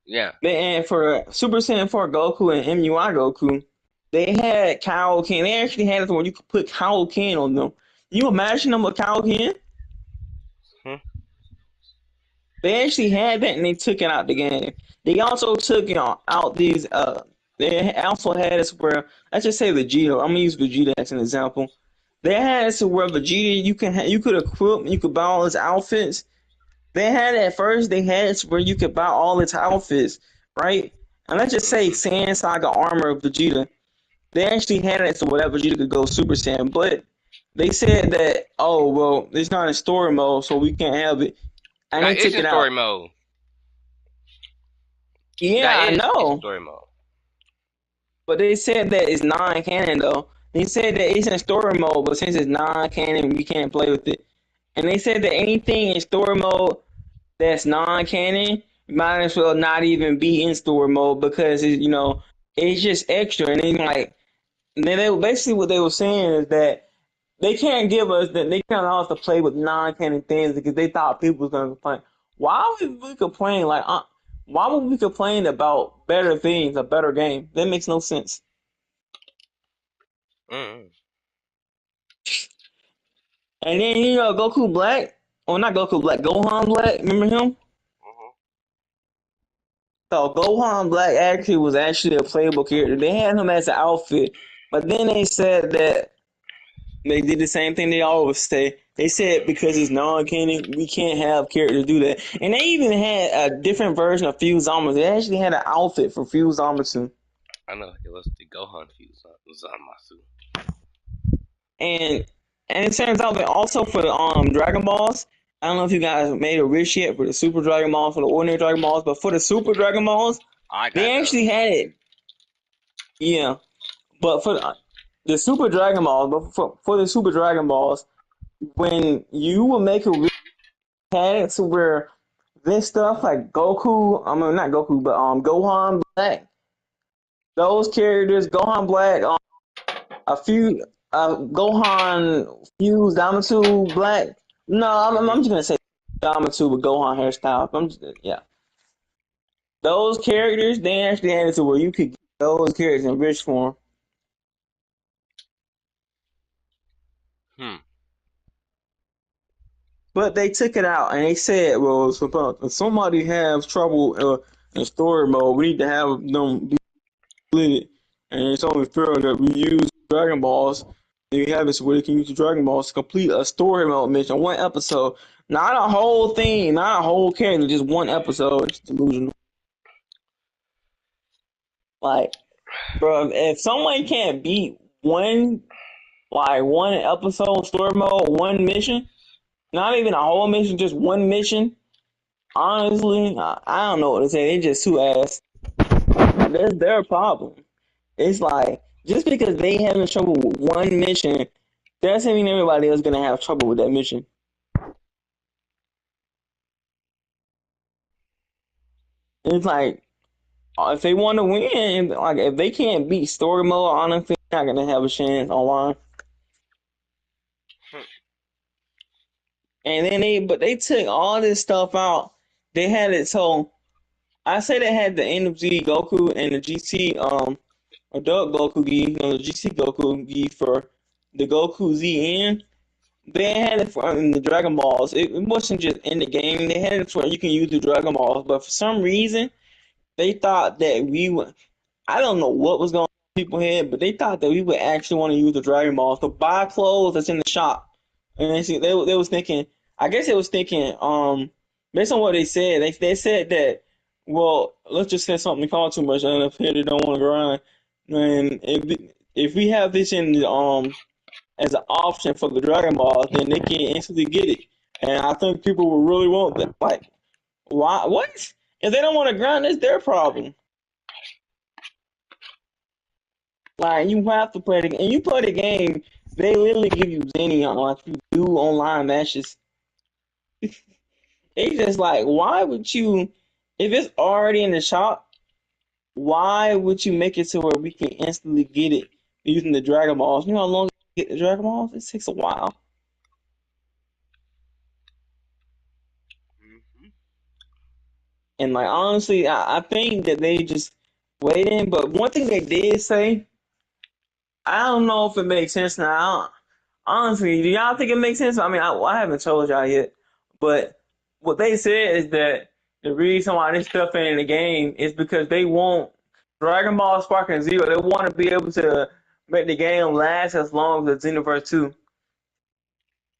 Yeah. And for Super Saiyan 4 Goku and MUI Goku, they had Kaioken. They actually had it where you could put Kaioken on them. You imagine them with Kaioken? They actually had that and they took it out the game. They also took out these they also had it where let's just say Vegeta. I'm gonna use Vegeta as an example. They had it where Vegeta you could equip, you could buy all his outfits. They had it at first. They had it where you could buy all its outfits, right? And let's just say Saiyan Saga armor of Vegeta. They actually had it so that Vegeta could go Super Saiyan, but they said that it's not in story mode, so we can't have it, and That they is took in it story out. mode. Yeah, I It's know. story mode. But they said that it's non-canon though. They said that it's in story mode, but since it's non-canon, we can't play with it. And they said that anything in story mode that's non-canon might as well not even be in story mode because it's just extra. And basically what they were saying is that they can't give us that they can't allow us to play with non-canon things because they thought people was gonna complain. Why would we complain why would we complain about better things, a better game? That makes no sense. Mm. And then Goku Black, or not Goku Black, Gohan Black. Remember him? So Gohan Black actually was actually a playable character. They had him as an outfit, but then they said that they did the same thing they always say. They said because it's non-canon, we can't have characters do that. And they even had a different version of Fuse Zamasu. They actually had an outfit for Fuse Zamasu. I know it was the Gohan fuse Zamasu. And it turns out that also for the Dragon Balls, I don't know if you guys made a wish yet for the Super Dragon Balls, for the ordinary Dragon Balls, but for the Super Dragon Balls, I got they actually those. had it. Yeah, but the Super Dragon Balls, but for the Super Dragon Balls, when you will make a mechanic to where this stuff like Goku, I mean not Goku, but Gohan Black, those characters, Gohan Black, a few Gohan Fused Zamasu Black. No, I'm just gonna say Zamasu with Gohan hairstyle. Yeah. Those characters, they actually had it to where you could get those characters in rich form. But they took it out and they said, well, if somebody has trouble in story mode, we need to have them be split. And it's only fair that we use Dragon Balls. And you have it so where you can use the Dragon Balls to complete a story mode mission, one episode. Not a whole thing, not a whole character, just one episode. It's delusional. Like, bro, if someone can't beat one episode story mode, one mission, not even a whole mission, just one mission. Honestly, I don't know what to say. They just too ass. That's their problem. It's like just because they having trouble with one mission, doesn't mean everybody else gonna have trouble with that mission. It's like if they want to win, like if they can't beat story mode, honestly, they're not gonna have a chance online. And then they took all this stuff out. They had it so I say they had the End of Z Goku and the GT adult Goku gi, the GT Goku gi for the Goku ZN. They had it for in the Dragon Balls. It wasn't just in the game. They had it for you can use the Dragon Balls, but for some reason they thought that we would. I don't know what was going on in people's head, but they thought that we would actually want to use the Dragon Balls to buy clothes that's in the shop. And they was thinking. I guess they was thinking. Based on what they said, they said that. Well, let's just say something called too much, and if they don't want to grind, and if we have this in the as an option for the Dragon Balls, then they can instantly get it. And I think people will really want that. Like, why? What? If they don't want to grind, it's their problem. Like, you have to play the game. And you play the game, they literally give you Zenny on like you do online matches. It's just like, why would you, if it's already in the shop, why would you make it to where we can instantly get it using the Dragon Balls? You know how long to get the Dragon Balls? It takes a while. And like honestly, I think that they just waiting. But one thing they did say, I don't know if it makes sense now. Honestly, do y'all think it makes sense? I mean, I haven't told y'all yet, but what they said is that the reason why this stuff ain't in the game is because they want Dragon Ball Spark and Zero. They want to be able to make the game last as long as Xenoverse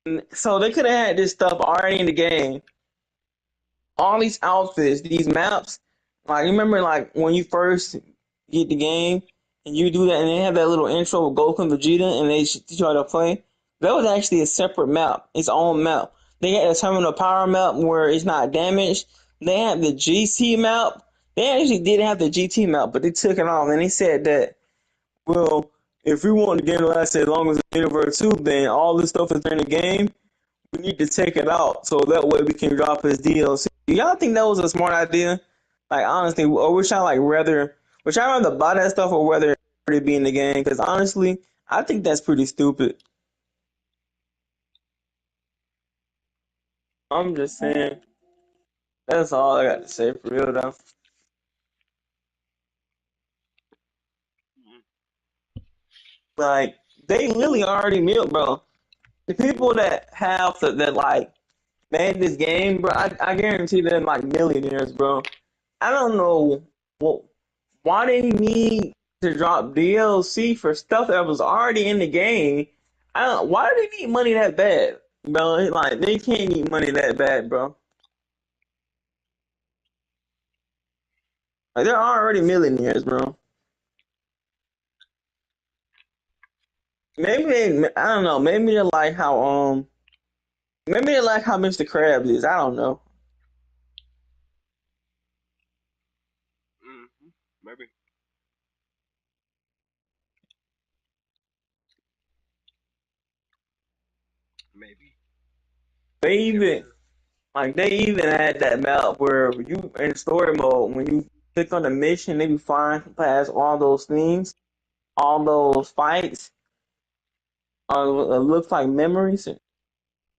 2. So they could have had this stuff already in the game. All these outfits, these maps, like you remember like when you first get the game and you do that and they have that little intro with Goku and Vegeta and they teach you how to play. That was actually a separate map, its own map. They had a terminal power map where it's not damaged. They had the GT map. They actually did have the GT map, but they took it off and they said that, well, if we want the game to last as long as the Universe 2, then all this stuff is in the game. We need to take it out so that way we can drop his DLC. Do y'all think that was a smart idea? Like honestly, or which I like which I rather buy that stuff or whether it already be in the game? Because honestly, I think that's pretty stupid. I'm just saying. That's all I got to say for real though. Like they literally already milked, bro. The people that have that like made this game, bro, I guarantee they're like millionaires, bro. I don't know why they need to drop DLC for stuff that was already in the game. I don't. Why do they need money that bad, bro? Like they can't need money that bad, bro. Like they're already millionaires, bro. Maybe I don't know. Maybe they like how Mr. Krabs is. I don't know. Maybe. Maybe. They even they even had that map where you in story mode when you click on the mission, they be flying past all those things, all those fights. It looks like memories.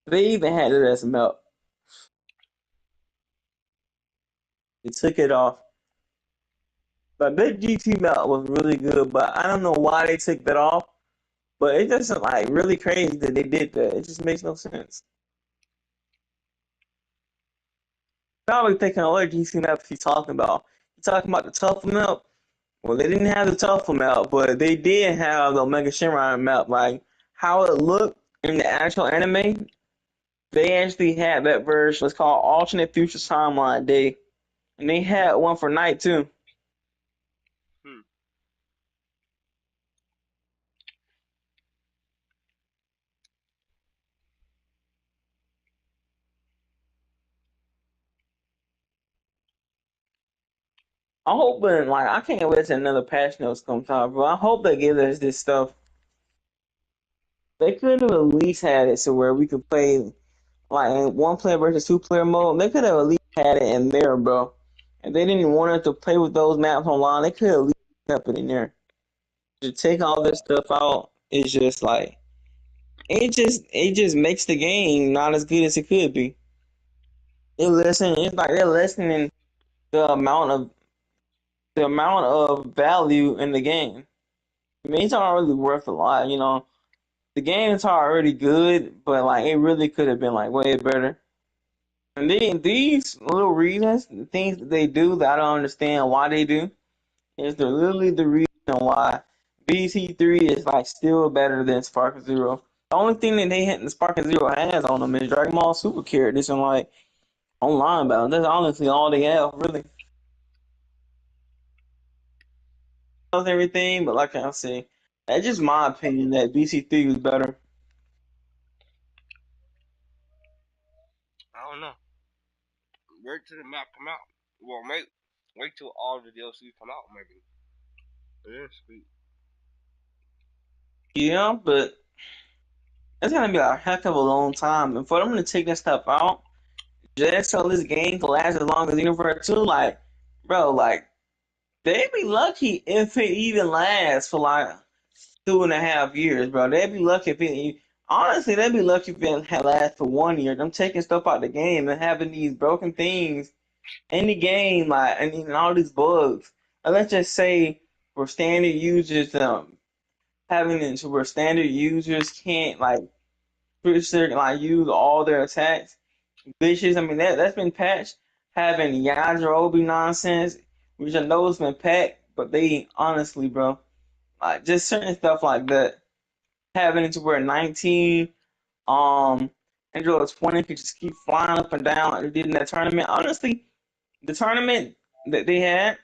They even had it as a map. They took it off. But that GT map was really good, but I don't know why they took that off. But it just like really crazy that they did that. It just makes no sense. Probably thinking of what GT map he's talking about. He's talking about the tough map. Well, they didn't have the tough map, but they did have the Omega Shinron map. Like how it looked in the actual anime, they actually had that version. It's called Alternate Future Timeline Day, and they had one for night too. Hmm. I'm hoping, like, I can't wait till another patch notes comes out, bro. I hope they give us this stuff. They could have at least had it so where we could play, like, in one player versus two player mode. They could have at least had it in there, bro. If they didn't want us to play with those maps online, they could have at least kept it in there. To take all this stuff out is just like it just makes the game not as good as it could be. It's like they're lessening the amount of value in the game. I mean, it's already worth a lot, you know. The game is already good, but like it really could have been like way better. And these little reasons, the things that they do that I don't understand why they do, is they're literally the reason why BC3 is like still better than Spark Zero. The only thing that they hit the Spark Zero has on them is Dragon Ball Super characters and like online battle. That's honestly all they have, really. Everything, but like I say, that's just my opinion that BC3 was better. I don't know. Wait till the map come out. Well, wait till all the DLCs come out, maybe. Yeah, sweet. Yeah, but it's gonna be a heck of a long time. And for them to take that stuff out, just so this game can last as long as Universe 2, like, bro, like, they'd be lucky if it even lasts for like 2.5 years, bro. They'd be lucky if it, honestly, they'd be lucky if it had last for 1 year. Them taking stuff out the game and having these broken things in the game, like, and all these bugs. And let's just say for standard users, having it to where standard users can't, like, like use all their attacks. Glitches. I mean that's been patched. Having Yajirobe nonsense, which I know has been patched, but they honestly, bro, like just certain stuff like that. Having it to where 19, Android 20 could just keep flying up and down like they did in that tournament. Honestly, the tournament that they had,